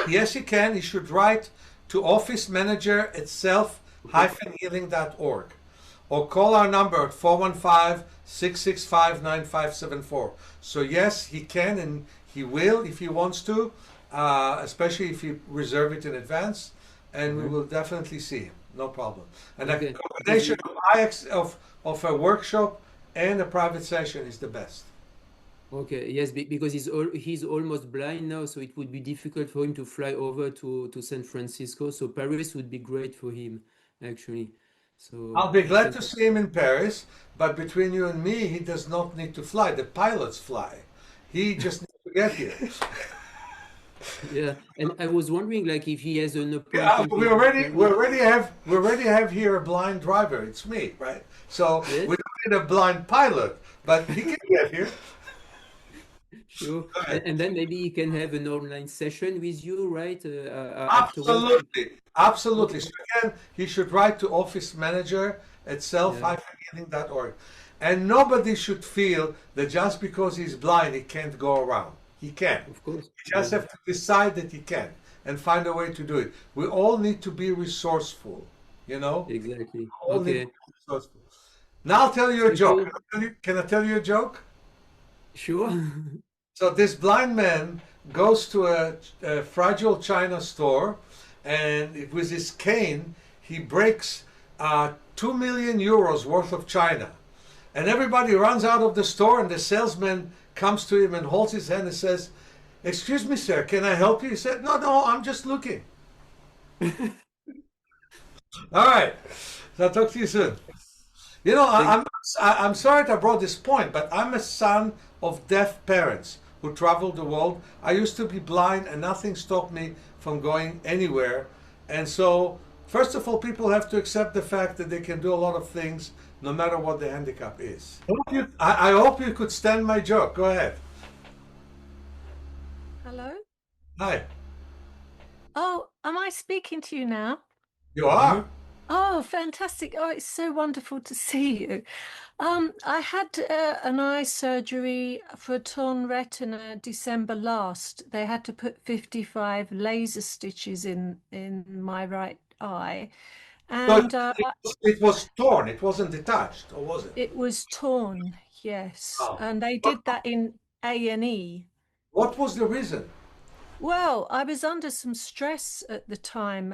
Yes, he can. He should write to office manager at self-healing.org or call our number at 415-665-9574. So yes, he can and he will if he wants to, especially if you reserve it in advance, and we will definitely see him. No problem. And Okay. a combination of a workshop and a private session is the best. Okay, yes, because he's almost blind now, so it would be difficult for him to fly over to San Francisco. So Paris would be great for him, actually. So I'll be I glad think- to see him in Paris, but between you and me, he does not need to fly. The pilots fly. He just needs to get here. Yeah, and I was wondering, like, if he has an Yeah, appointment. we with- already have here a blind driver. It's me, right? So Yes. we don't need a blind pilot, but he can get here. Sure, and then maybe he can have an online session with you, right? Afterwards. Absolutely. So again, he should write to office manager at self-healing.org. And nobody should feel that just because he's blind, he can't go around. He can. Of course. You just have to decide that he can and find a way to do it. We all need to be resourceful, you know? Exactly. All need Okay. to be resourceful. Now I'll tell you a Thank joke. you. Can I tell you a joke? Sure. So this blind man goes to a fragile china store, and with his cane, he breaks 2 million euros worth of china. And everybody runs out of the store, and the salesman comes to him and holds his hand and says, "Excuse me, sir, can I help you?" He said, No, I'm just looking." All right. So I'll talk to you soon. You know, I'm sorry that I brought this point, but I'm a son of deaf parents who traveled the world. I used to be blind, and nothing stopped me from going anywhere. And so, first of all, people have to accept the fact that they can do a lot of things no matter what the handicap is. I hope you could stand my joke. Go ahead. Hello? Hi. Oh, am I speaking to you now? You are? Oh, fantastic. Oh, it's so wonderful to see you. I had an eye surgery for a torn retina December last. They had to put 55 laser stitches in my right eye. And it was torn. It wasn't detached, or was it? it was torn, yes. Oh. And they did that in A&E. What was the reason? Well, I was under some stress at the time.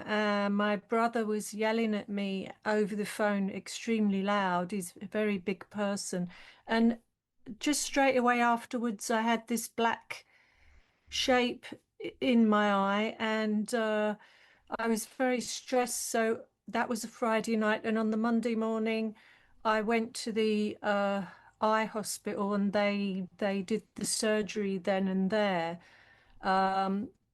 My brother was yelling at me over the phone extremely loud. He's a very big person. And just straight away afterwards, I had this black shape in my eye, and I was very stressed. So that was a Friday night. And on the Monday morning, I went to the eye hospital, and they did the surgery then and there.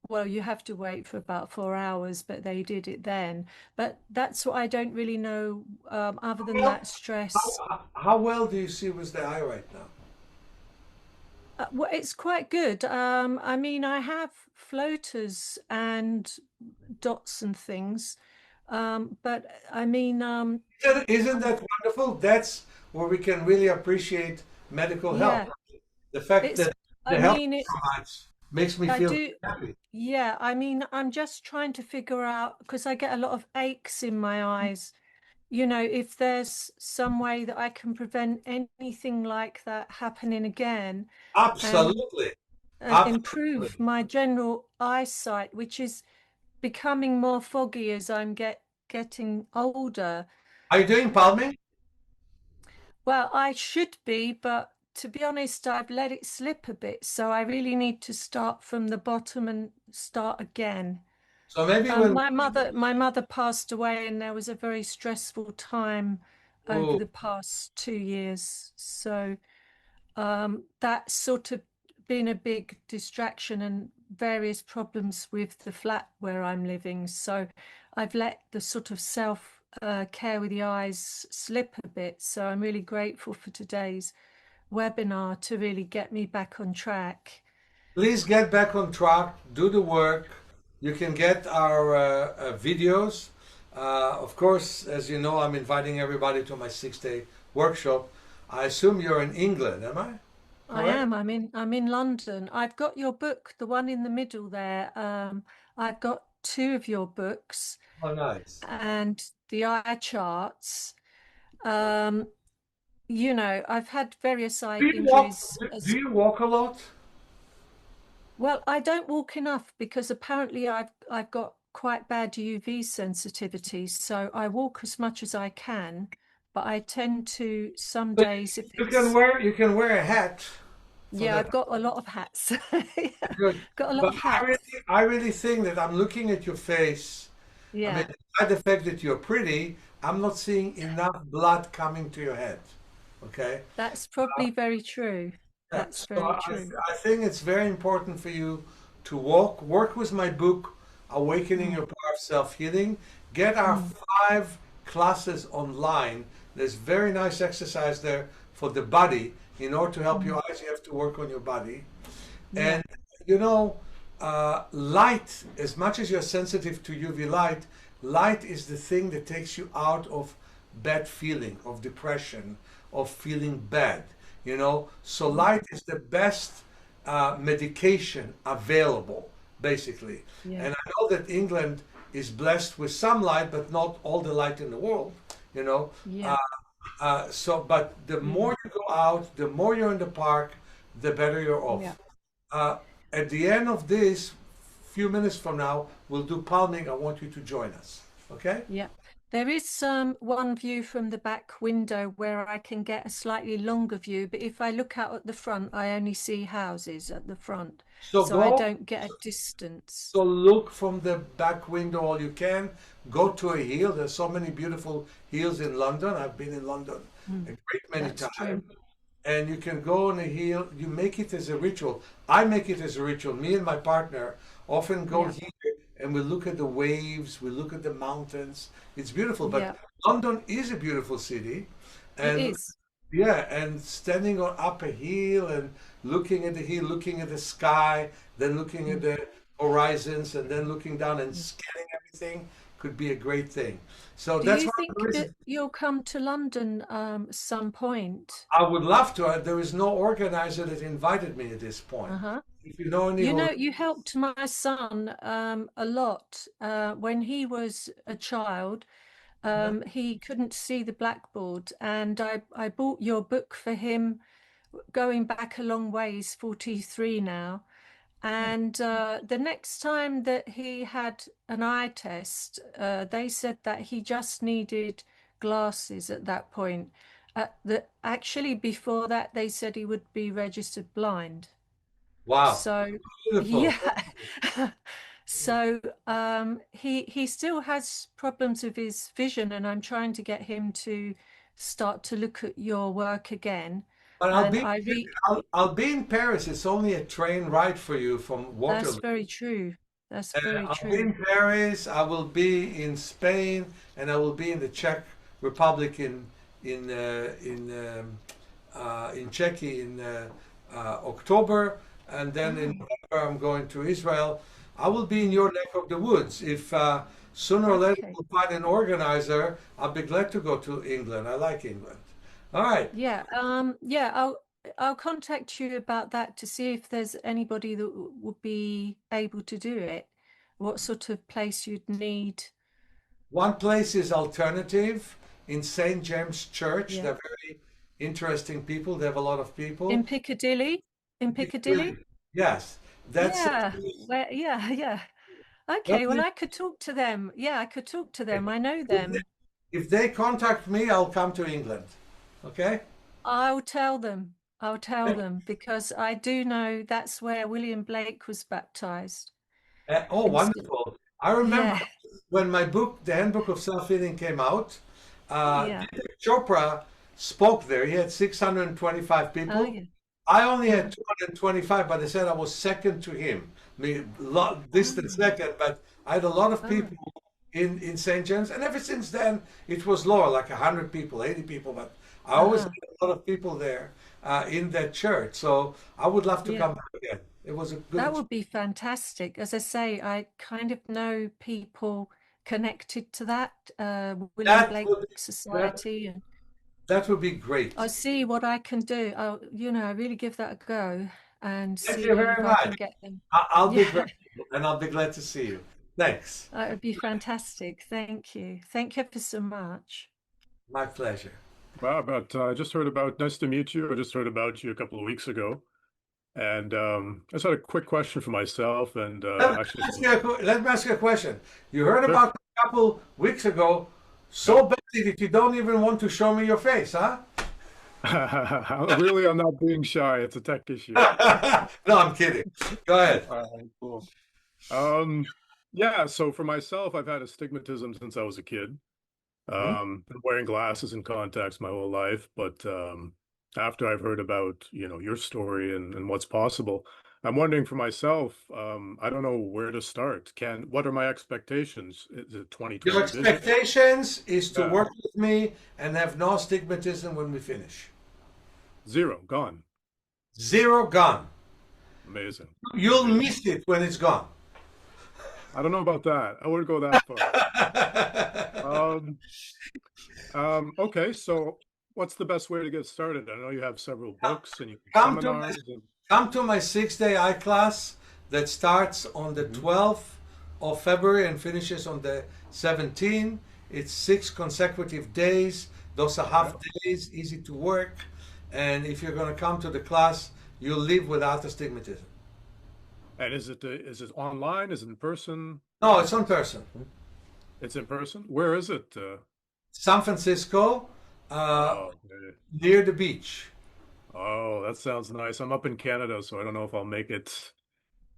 Well, you have to wait for about 4 hours, but they did it then. But that's what I don't really know, other than that stress. How well do you see with the eye right now? Well, it's quite good. I mean, I have floaters and dots and things, but I mean, Isn't that wonderful? That's where we can really appreciate medical help. yeah, The fact it's. that I the help mean, it provides makes me I feel do. happy. Yeah, I mean, I'm just trying to figure out because I get a lot of aches in my eyes. You know, if there's some way that I can prevent anything like that happening again, and Absolutely. Absolutely. improve my general eyesight, which is becoming more foggy as I'm getting older. Are you doing palming? Well, I should be, but to be honest, I've let it slip a bit, so I really need to start from the bottom and start again. So maybe when My mother passed away, and there was a very stressful time over oh, the past 2 years. So that's sort of been a big distraction and various problems with the flat where I'm living. So I've let the sort of self care with the eyes slip a bit. So I'm really grateful for today's webinar to really get me back on track. please get back on track, do the work. You can get our videos. Of course, as you know, I'm inviting everybody to my 6-day workshop. I assume you're in England, am I? I Correct? am. I'm in London. I've got your book, the one in the middle there. I've got two of your books Oh, nice. and the eye charts. Um, you know, I've had various eye Do you walk? injuries Do as you walk a lot? well. I don't walk enough because apparently I've got quite bad UV sensitivity, so I walk as much as I can, but I tend to some But days if you can it's wear a hat for yeah, that. I've got a lot of hats. Yeah, Good. got a lot But of hats. I really think that I'm looking at your face. I mean, Yeah. despite the fact that you're pretty, I'm not seeing enough blood coming to your head. Okay? That's probably very true. Yeah. That's So very true. I think it's very important for you to work with my book, Awakening Mm, Your Power of Self-Healing. Get our mm, 5 classes online. There's very nice exercise there for the body. In order to help mm. your eyes, you have to work on your body. Yeah, And you know, light, as much as you're sensitive to UV light, light is the thing that takes you out of bad feeling, of depression, of feeling bad. You know, so light is the best medication available, basically. yeah, And I know that England is blessed with some light, but not all the light in the world. You know, yeah, uh, but the mm, more you go out, the more you're in the park, the better you're yeah, off. Uh, at the end of this, few minutes from now, we'll do palming. I want you to join us. Okay? yeah. There is one view from the back window where I can get a slightly longer view, but if I look out at the front, I only see houses at the front, So so I go. don't get a distance. So look from the back window all you can. Go to a hill. There's so many beautiful hills in London. I've been in London a Mm, great many that's true. times. And you can go on a hill. You make it as a ritual. I make it as a ritual. Me and my partner often go Yeah, here and we look at the waves. We look at the mountains. It's beautiful. But yeah, London is a beautiful city, it and is. yeah, and standing on up a hill and looking at the hill, looking at the sky, then looking at Mm, the horizons, and then looking down and mm. scanning everything could be a great thing. So Do that's you one of the think that reasons you'll come to London some point? I would love to. There is no organizer that invited me at this point. Uh-huh. If you know any You know, org, you helped my son a lot when he was a child. He couldn't see the blackboard, and I bought your book for him going back a long ways, 43 now. And the next time that he had an eye test, they said that he just needed glasses at that point. Actually, before that, they said he would be registered blind. wow, So, beautiful. yeah. So he still has problems with his vision, and I'm trying to get him to start to look at your work again. But And I I'll be in Paris. It's only a train ride for you from that's Waterloo. very true. That's very I'll be true. in Paris. I will be in Spain, and I will be in the Czech Republic in Czechia in October, and then in November I'm going to Israel. I will be in your neck of the woods. If sooner or later Okay. we'll find an organizer, I'll be glad to go to England. I like England. All right. Yeah, yeah, I'll contact you about that to see if there's anybody that would be able to do it. What sort of place you'd need. One place is alternative in St. James Church. Yeah. They're very interesting people. They have a lot of people. In Piccadilly? In Piccadilly? Yes, that's Yeah, where, yeah, yeah. Okay, well, I could talk to them. Yeah, I could talk to them. I know them. if they contact me, I'll come to England. Okay? I'll tell them. I'll tell them because I do know that's where William Blake was baptized. Oh, Instead, wonderful. I remember yeah, when my book, The Handbook of Self-Healing, came out, yeah. Deepak Chopra spoke there. He had 625 Oh, people. yeah. I only had 225, but they said I was second to him. I mean, distant second, but I had a lot of Oh, people in St. James. And ever since then, it was lower, like 100 people, 80 people. But I always had a lot of people there in that church. So I would love to yeah. come back again. It was a good That would be fantastic. As I say, I kind of know people connected to that William that Blake would Society, and that would be great. I'll see what I can do. I really give that a go and Thank see you very if I can much. get them. I'll be Yeah, grateful, and I'll be glad to see you. Thanks. that would be fantastic. Thank you. Thank you ever so much. My pleasure. Wow, but I just heard about, nice to meet you. I just heard about you a couple of weeks ago. And I just had a quick question for myself and actually, Let me ask you a question. You heard sure. about it a couple weeks ago, so badly that you don't even want to show me your face, huh? Really, I'm not being shy. It's a tech issue. No, I'm kidding. Go ahead. All right, cool. Yeah, so for myself, I've had astigmatism since I was a kid. Been wearing glasses and contacts my whole life, but after I've heard about, your story and what's possible, I'm wondering for myself, I don't know where to start. What are my expectations? Is it 20/20 Your vision? expectations is to Yeah, work with me and have no stigmatism when we finish. zero, gone. Zero gone. Amazing. You'll Amazing. miss it when it's gone. I don't know about that. I wouldn't go that far. Okay, so what's the best way to get started? I know you have several books and you Come to my, seminars and come to my 6-day eye class that starts on the 12th of February and finishes on the 17th. It's 6 consecutive days. Those are half days, easy to work. And if you're going to come to the class, you'll leave without astigmatism. and is it online? Is it in person? No, it's on person. It's in person? Where is it? San Francisco, Oh, okay. near the beach. Oh, that sounds nice. I'm up in Canada, so I don't know if I'll make it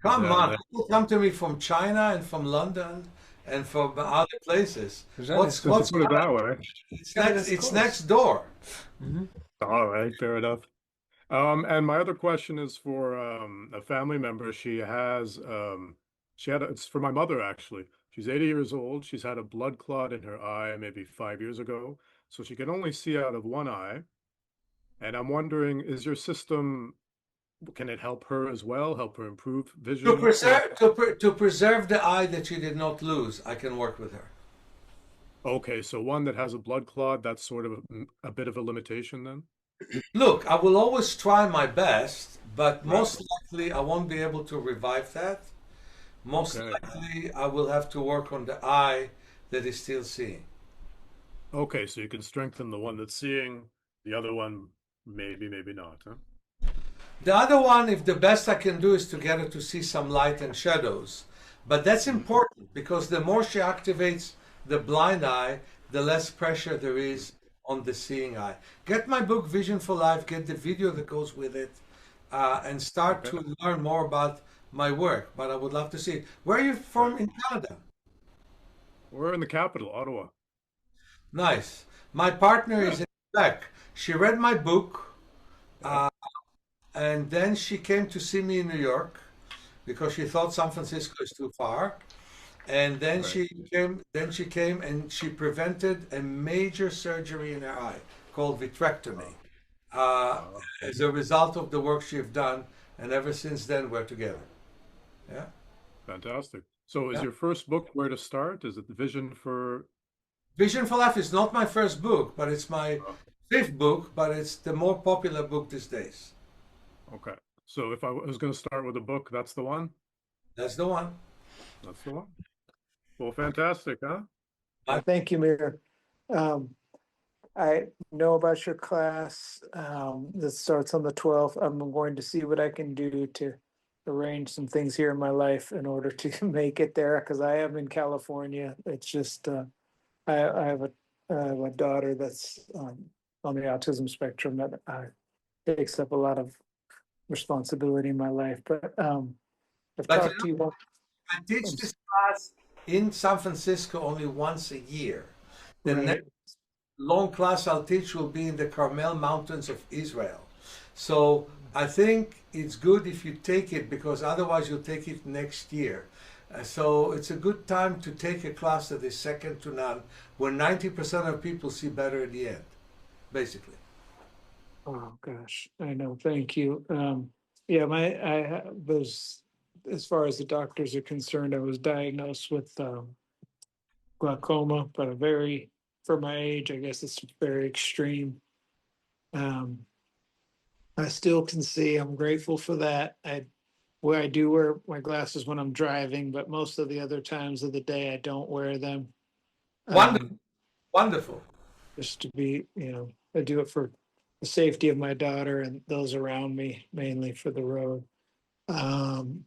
Come down on, there. people come to me from China and from London and from other places. What's Since you put it that way. it's next door. All right, fair enough. And my other question is for a family member. It's for my mother actually. She's 80 years old. She's had a blood clot in her eye maybe 5 years ago, so she can only see out of one eye. And I'm wondering, is your system, can it help her as well? Help her improve To vision? preserve the eye that she did not lose, I can work with her. Okay, so one that has a blood clot, that's sort of a bit of a limitation then? Look, I will always try my best, but Right. most likely I won't be able to revive that. Most Okay. likely I will have to work on the eye that is still seeing. Okay, so you can strengthen the one that's seeing, the other one maybe, maybe not, huh? The other one, if the best I can do is to get her to see some light and shadows. But that's important because the more she activates the blind eye, the less pressure there is on the seeing eye. Get my book, Vision for Life, get the video that goes with it, and start Okay. to learn more about my work. But I would love to see it. Where are you from in Canada? We're in the capital, Ottawa. Nice. My partner is in Quebec. She read my book. And then she came to see me in New York because she thought San Francisco is too far. And then Right. she came and she prevented a major surgery in her eye called vitrectomy. Uh, Wow. as a result of the work she've done, and ever since then we're together. Yeah, Fantastic. So is yeah. your first book Where to Start? Is it the Vision for Vision for Life is not my first book, but it's my oh, fifth book, but it's the more popular book these days. okay. So if I was going to start with a book, that's the one? That's the one. That's the one. Well, fantastic, huh? Thank you, Meir. Um, I know about your class that starts on the 12th. I'm going to see what I can do to arrange some things here in my life in order to make it there because I am in California. It's just I have a daughter that's on the autism spectrum that takes up a lot of responsibility in my life. But I've But talked to you about I teach this class in San Francisco only once a year. The next right. long class I'll teach will be in the Carmel Mountains of Israel. So I think it's good if you take it because otherwise you'll take it next year. So it's a good time to take a class that is second to none, where 90% of people see better at the end, basically. Oh gosh, I know. Thank you. Yeah, was, as far as the doctors are concerned, I was diagnosed with glaucoma, but for my age, I guess it's very extreme. Um, I still can see. I'm grateful for that. I do wear my glasses when I'm driving, but most of the other times of the day, I don't wear them. Wonderful, Um, wonderful. just to be, I do it for the safety of my daughter and those around me, mainly for the road. Um,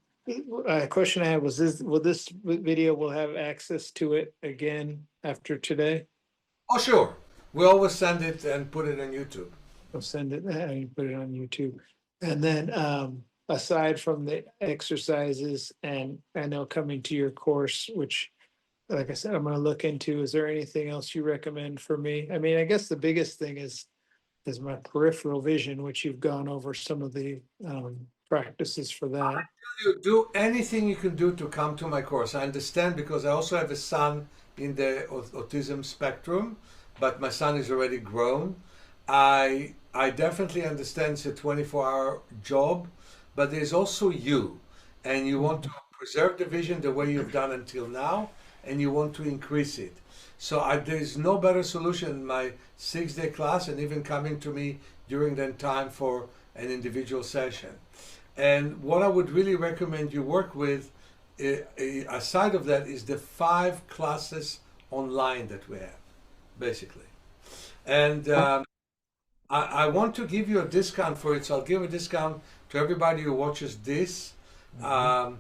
a question I had was will this video will have access to it again after today? Oh, sure. We always send it and put it on YouTube. I'll send it and put it on YouTube. And then aside from the exercises and I know coming to your course, which like I said, I'm gonna look into, is there anything else you recommend for me? I mean, I guess the biggest thing is my peripheral vision, which you've gone over some of the practices for that. You do anything you can do to come to my course. I understand because I also have a son in the autism spectrum, but my son is already grown. I definitely understand it's a 24-hour job, but there's also you, and you want to preserve the vision the way you've done until now, and you want to increase it. So there's no better solution in my 6-day class and even coming to me during that time for an individual session. And what I would really recommend you work with, aside of that, is the 5 classes online that we have, basically. And I want to give you a discount for it, so I'll give a discount to everybody who watches this from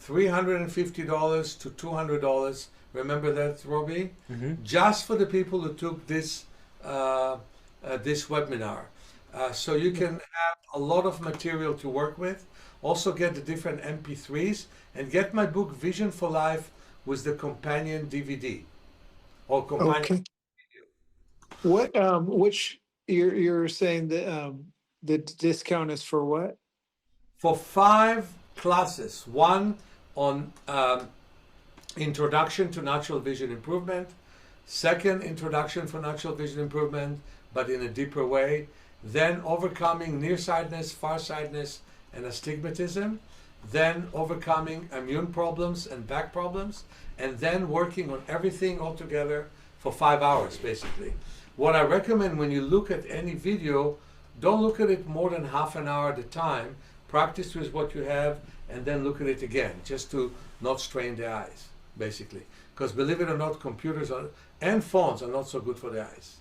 $350 to $200. Remember that, Robbie? Just for the people who took this this webinar. So you can have a lot of material to work with. Also get the different MP3s and get my book Vision for Life with the companion DVD or companion. Okay. What which you're saying that the discount is for what? For 5 classes. One on Introduction to Natural Vision Improvement. Second, Introduction for Natural Vision Improvement, but in a deeper way. Then overcoming nearsightedness, farsightedness, and astigmatism. Then overcoming immune problems and back problems. And then working on everything all together for 5 hours, basically. What I recommend when you look at any video, don't look at it more than half an hour at a time. Practice with what you have and then look at it again, just to not strain the eyes, basically. Because believe it or not, computers and phones are not so good for the eyes,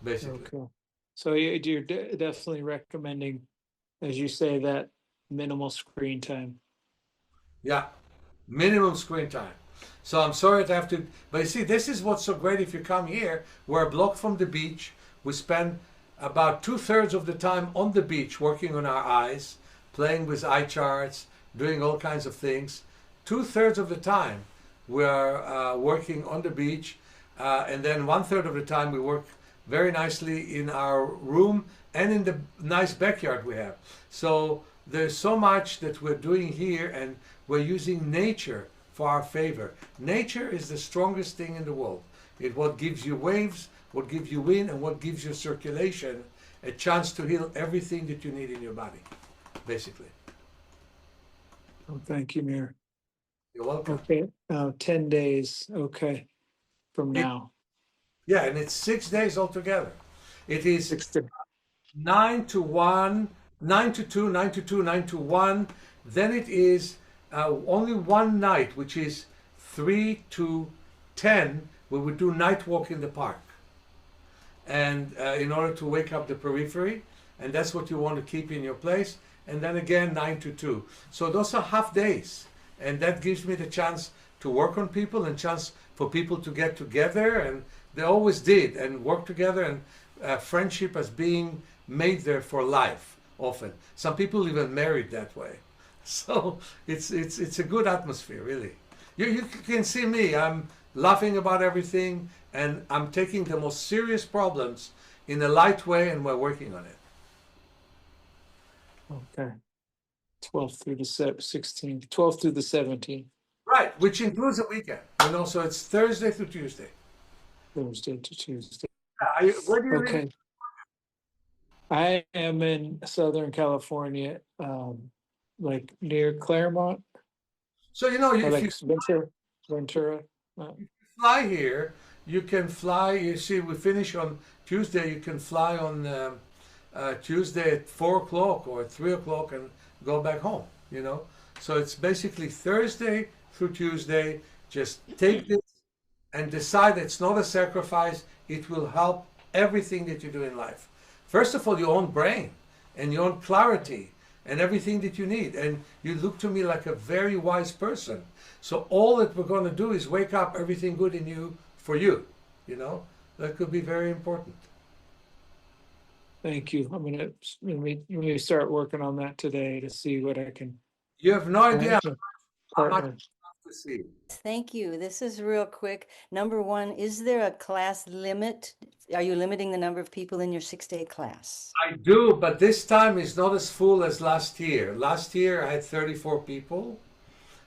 basically. Okay. So you're definitely recommending, as you say, that minimal screen time. Yeah, minimum screen time. So I'm sorry to have to, but you see, this is what's so great. If you come here, we're a block from the beach. We spend about 2/3 of the time on the beach working on our eyes, playing with eye charts, doing all kinds of things. 2/3 of the time we're working on the beach, and then 1/3 of the time we work very nicely in our room and in the nice backyard we have. So there's so much that we're doing here, and we're using nature for our favor. Nature is the strongest thing in the world. It what gives you waves, what gives you wind, and what gives you circulation, a chance to heal everything that you need in your body, basically. Oh, thank you, Meir. You're welcome. Okay, 10 days, okay, from now. Yeah, and it's 6 days altogether. It is 6 to 9 to 1, 9 to 2, 9 to 2, 9 to 1. Then it is only one night, which is 3 to 10, where we do night walk in the park. And in order to wake up the periphery, and that's what you want to keep in your place. And then again, 9 to 2. So those are half days. And that gives me the chance to work on people and chance for people to get together. And they always did and work together, and friendship as being made there for life often. Some people even married that way. So it's a good atmosphere, really. You can see me. I'm laughing about everything, and I'm taking the most serious problems in a light way, and we're working on it. Okay. 12th through the 16th, 12th through the 17th, Right, which includes a weekend. And also it's Thursday through Tuesday. Thursday to Tuesday. Where do you live? Okay. I am in Southern California, like near Claremont, So, you know, or if like you Ventura. fly here, you can fly. You see, we finish on Tuesday. You can fly on Tuesday at 4 o'clock or at 3 o'clock and go back home, you know. So it's basically Thursday through Tuesday. Just take this and decide it's not a sacrifice. It will help everything that you do in life. First of all, your own brain and your own clarity and everything that you need. And you look to me like a very wise person. So all that we're going to do is wake up everything good in you for you, you know. That could be very important. Thank you. I'm gonna let me start working on that today to see what I can. You have no idea how Partner. much to see. Thank you. This is real quick. Number one, is there a class limit? Are you limiting the number of people in your 6-day class? I do, but this time is not as full as last year. Last year I had 34 people.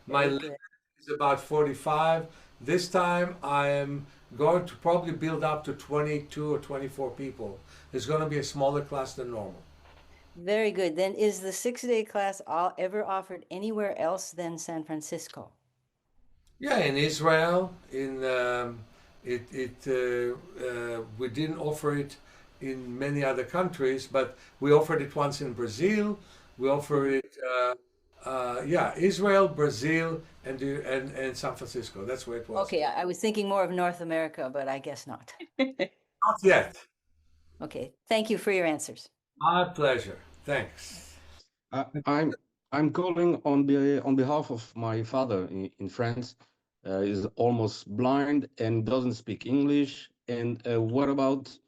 My Very limit good. is about 45. This time I am going to probably build up to 22 or 24 people. It's going to be a smaller class than normal. Very good. Then is the 6-day class ever offered anywhere else than San Francisco? Yeah, in Israel, we didn't offer it in many other countries, but we offered it once in Brazil. We offer it, Israel, Brazil, and San Francisco. That's where it was. Okay, I was thinking more of North America, but I guess not. Not yet. Okay, thank you for your answers. My pleasure. Thanks. I'm calling on behalf of my father in France. Is almost blind and doesn't speak English. And what about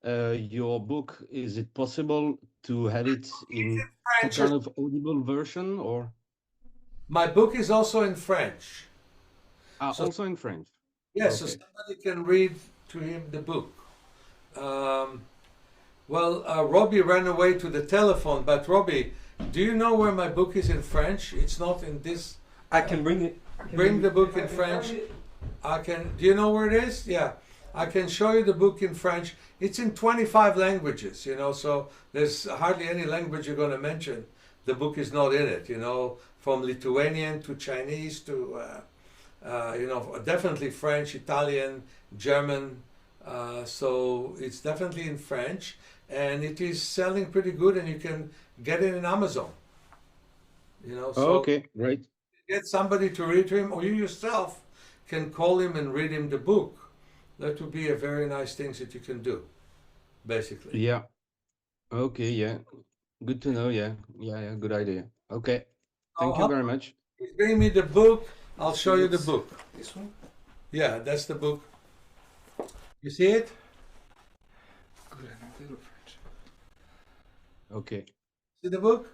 your book? Is it possible to have it in some kind of audible version, or? My book is also in French. Also in French. Yes, Okay. so somebody can read to him the book. Robbie ran away to the telephone, but Robbie, do you know where my book is in French? It's not in this. I can bring it. Bring the book in French. Do you know where it is? Yeah. I can show you the book in French. It's in 25 languages, you know, so there's hardly any language you're going to mention. The book is not in it, you know, from Lithuanian to Chinese to, definitely French, Italian, German. So it's definitely in French, and it is selling pretty good, and you can get it in Amazon. You know, so Okay, great. get somebody to read to him, or you yourself can call him and read him the book. That would be a very nice thing that you can do, basically. Yeah. Okay, yeah. Good to know, yeah. Yeah, good idea. Okay. Thank you very much. Bring me the book, I'll show you the book. This one? Yeah, that's the book. You see it? Good, I know a little French. Okay. See the book?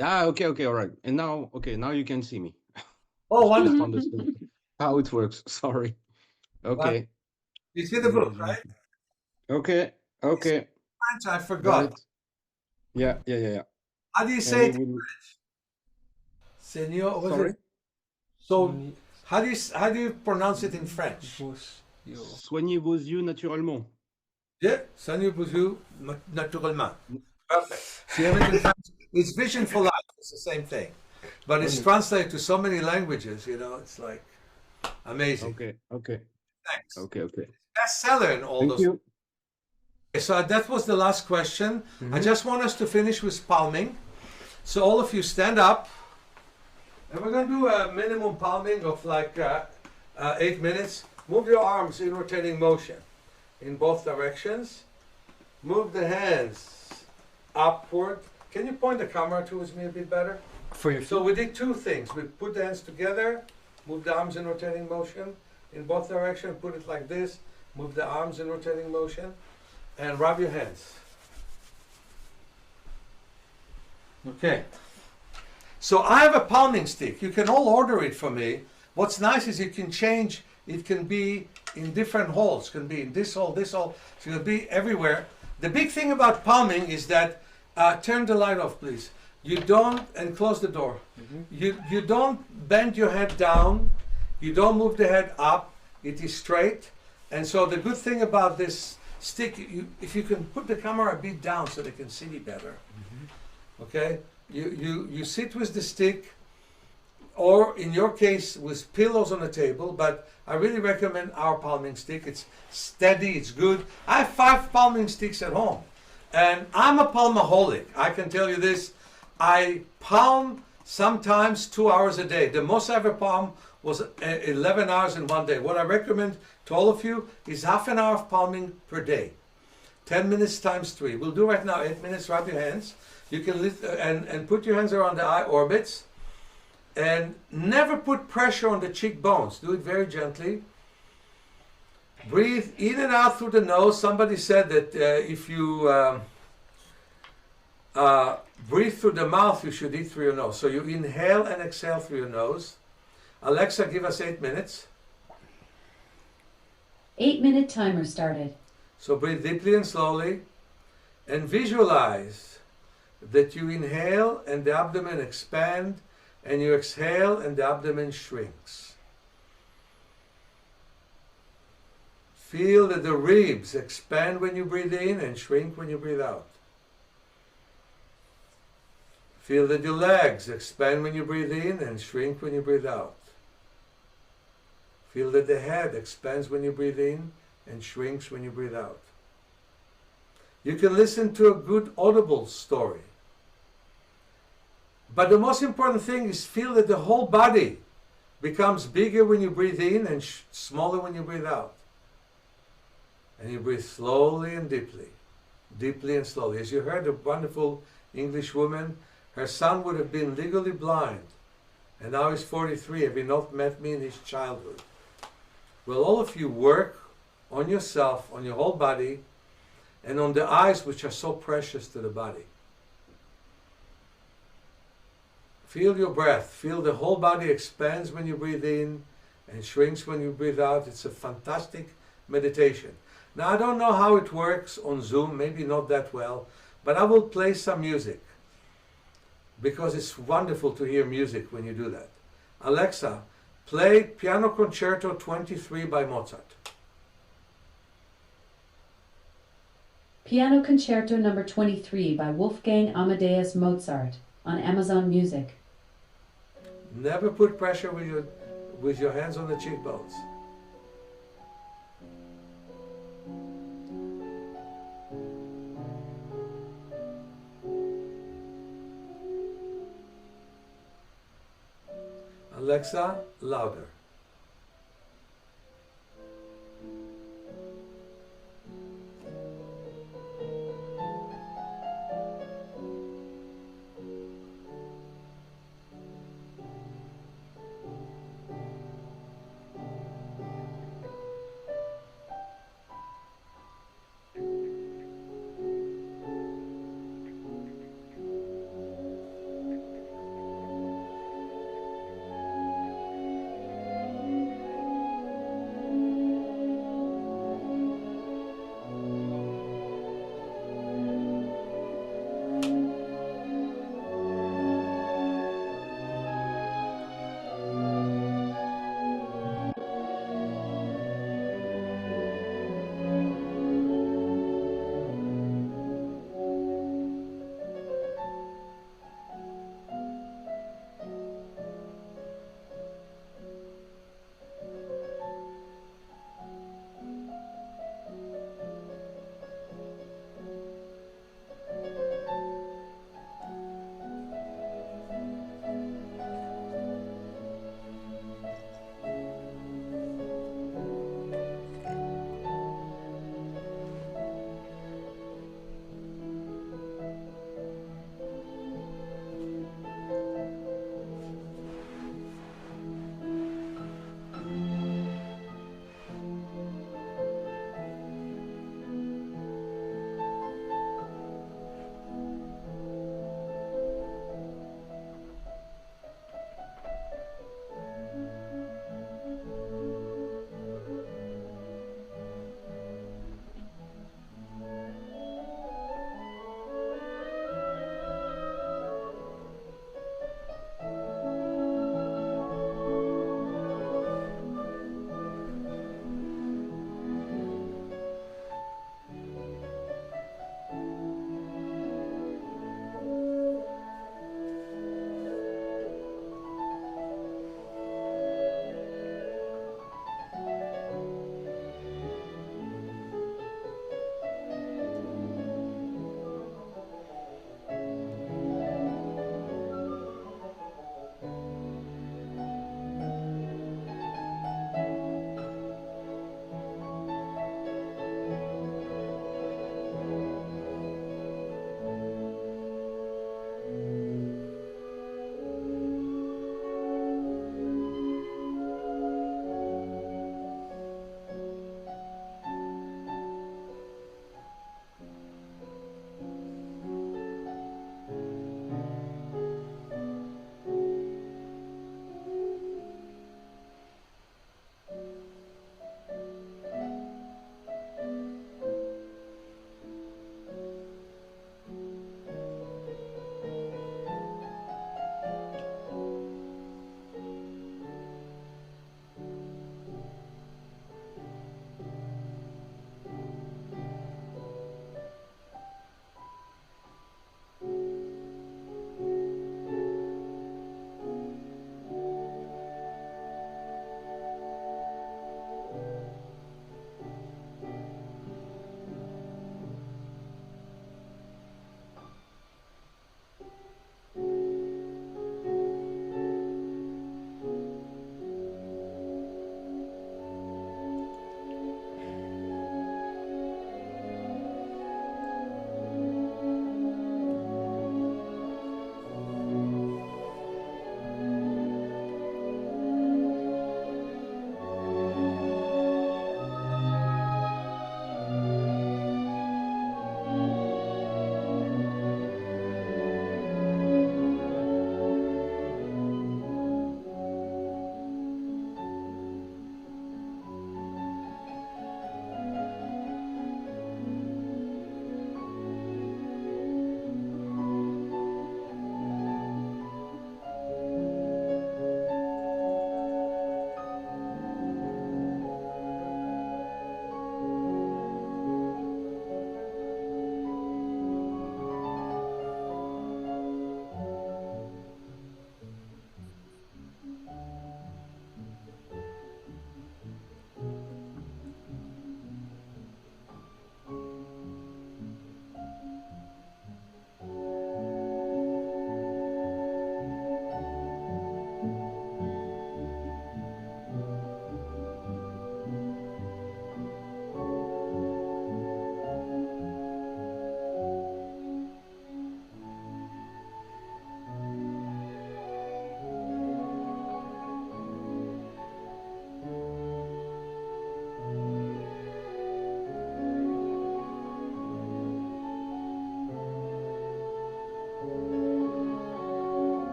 Okay, all right. And now, now you can see me. Oh, Just wonderful. understand how it works. Sorry. Okay. You see the book, right? Okay. French? I Got forgot. it? Yeah. How do you And say we it in will. French? Senor, was Sorry? it? So, how do you pronounce it in French? Soignez-vos yeux naturellement. Yeah, soignez-vous naturellement. Perfect. So you have it in French. It's vision for life. It's the same thing, but it's translated to so many languages. You know, it's like amazing. Okay. Thanks. Okay. Bestseller in all Thank those. you. Okay, so that was the last question. I just want us to finish with palming. So all of you stand up, and we're going to do a minimum palming of like 8 minutes. Move your arms in rotating motion in both directions. Move the hands upward. Can you point the camera towards me a bit better? For your So we did two things. We put the hands together, move the arms in rotating motion in both directions, put it like this, move the arms in rotating motion, and rub your hands. Okay. So I have a palming stick. You can all order it from me. What's nice is you can change. It can be in different holes. It can be in this hole, this hole. So it'll be everywhere. The big thing about palming is that, turn the light off, please. You don't, and close the door. You don't bend your head down. You don't move the head up. It is straight. And so the good thing about this stick, if you can put the camera a bit down so they can see me better. Okay? You sit with the stick, or in your case with pillows on the table, but I really recommend our palming stick. It's steady, it's good. I have 5 palming sticks at home, and I'm a palmaholic. I can tell you this. I palm sometimes 2 hours a day. The most I ever palmed was 11 hours in one day. What I recommend to all of you is half an hour of palming per day. 10 minutes times 3. We'll do right now 8 minutes. Rub your hands. You can lift and put your hands around the eye orbits, and never put pressure on the cheekbones. Do it very gently. Breathe in and out through the nose. Somebody said that if you breathe through the mouth, you should eat through your nose. So you inhale and exhale through your nose. Alexa, give us 8 minutes. 8-minute timer started. So breathe deeply and slowly, and visualize that you inhale and the abdomen expand, and you exhale and the abdomen shrinks. Feel that the ribs expand when you breathe in and shrink when you breathe out. Feel that your legs expand when you breathe in and shrink when you breathe out. Feel that the head expands when you breathe in and shrinks when you breathe out. You can listen to a good audible story. But the most important thing is feel that the whole body becomes bigger when you breathe in and smaller when you breathe out. And you breathe slowly and deeply, deeply and slowly. As you heard, a wonderful English woman, her son would have been legally blind, and now he's 43. Have you not met me in his childhood? Will all of you work on yourself, on your whole body, and on the eyes, which are so precious to the body? Feel your breath. Feel the whole body expands when you breathe in and shrinks when you breathe out. It's a fantastic meditation. Now, I don't know how it works on Zoom, maybe not that well, but I will play some music because it's wonderful to hear music when you do that. Alexa, play Piano Concerto 23 by Mozart. Piano Concerto number 23 by Wolfgang Amadeus Mozart on Amazon Music. Never put pressure with your hands on the cheekbones. Alexa, louder.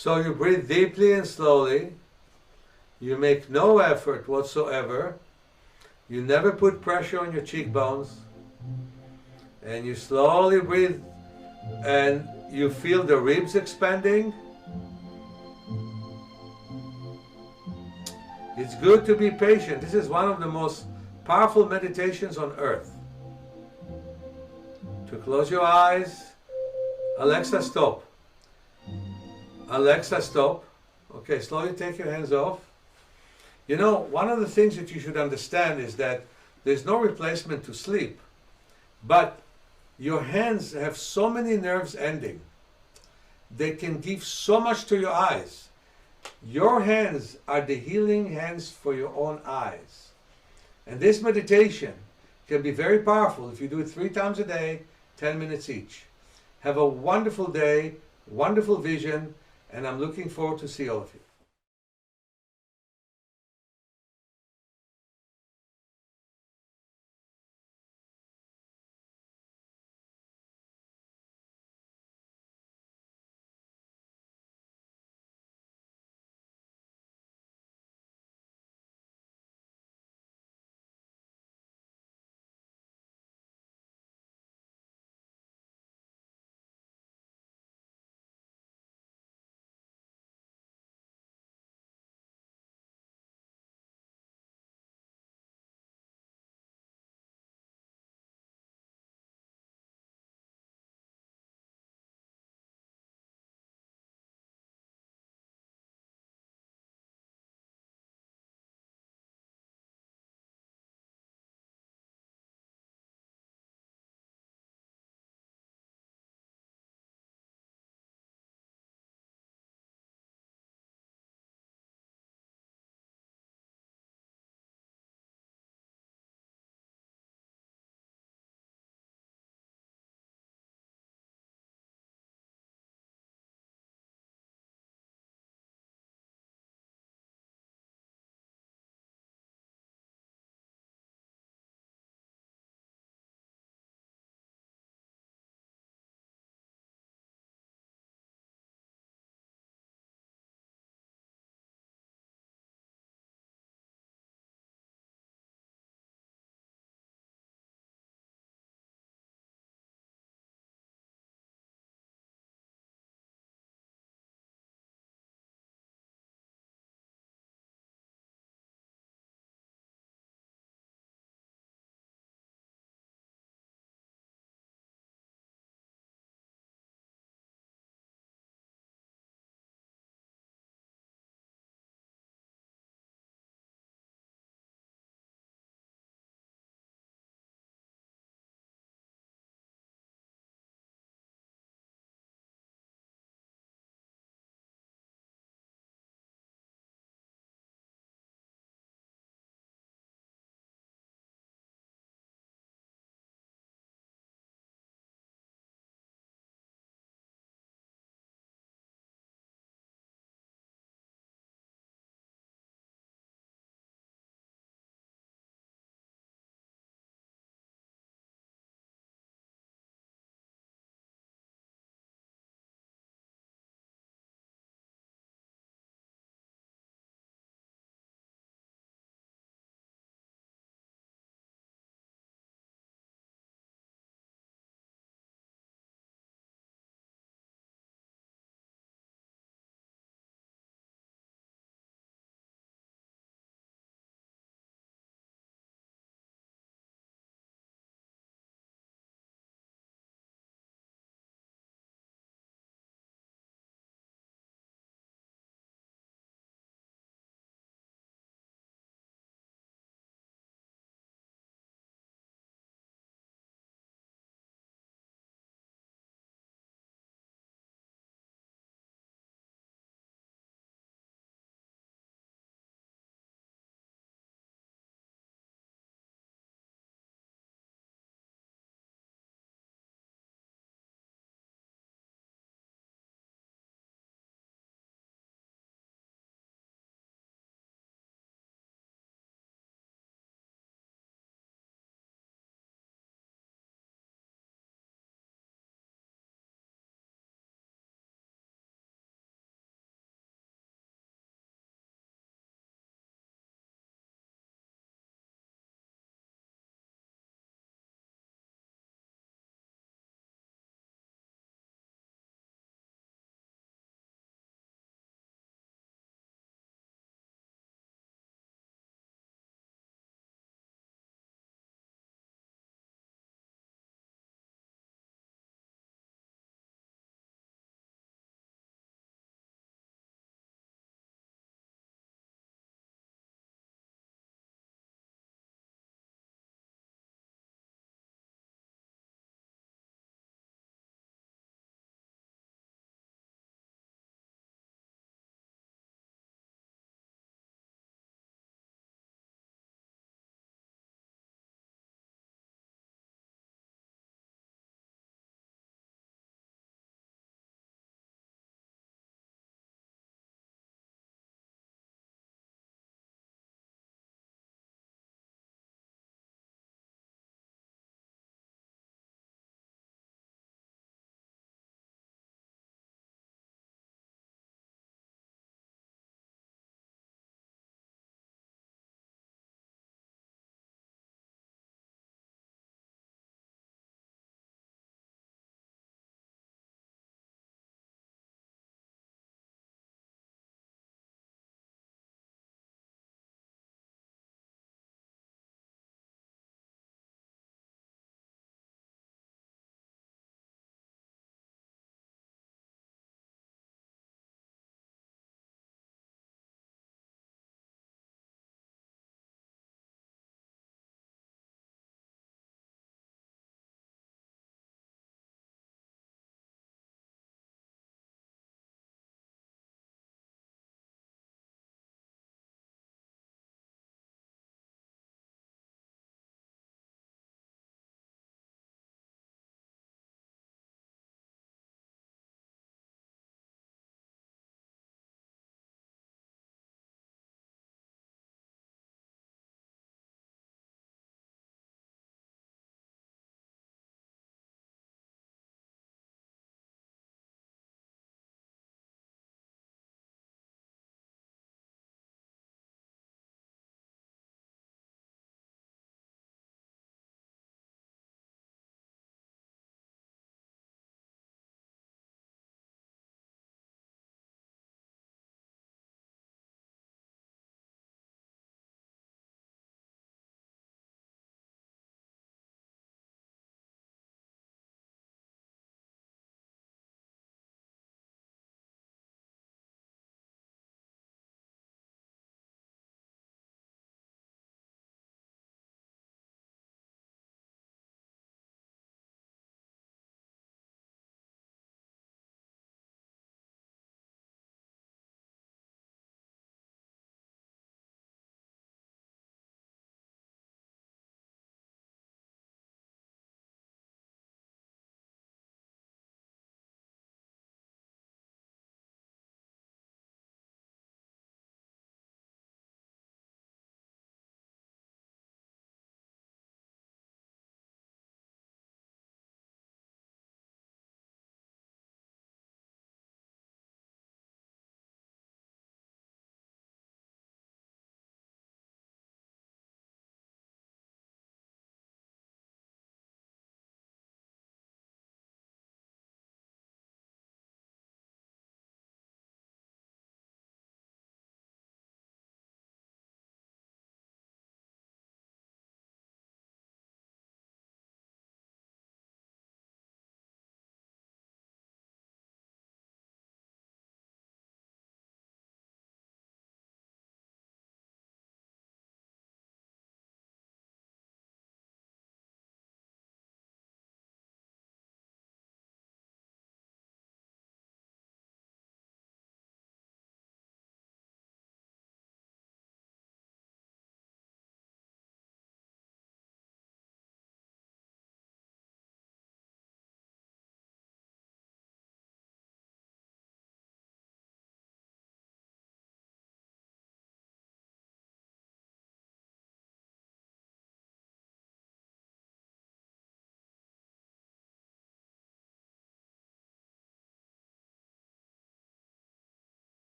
So you breathe deeply and slowly. You make no effort whatsoever. You never put pressure on your cheekbones. And you slowly breathe and you feel the ribs expanding. It's good to be patient. This is one of the most powerful meditations on earth. To close your eyes. Alexa, stop. Alexa, stop. Okay, slowly take your hands off. You know, one of the things that you should understand is that there's no replacement to sleep. But your hands have so many nerves ending. They can give so much to your eyes. Your hands are the healing hands for your own eyes. And this meditation can be very powerful if you do it 3 times a day, 10 minutes each. Have a wonderful day, wonderful vision, and I'm looking forward to see all of you.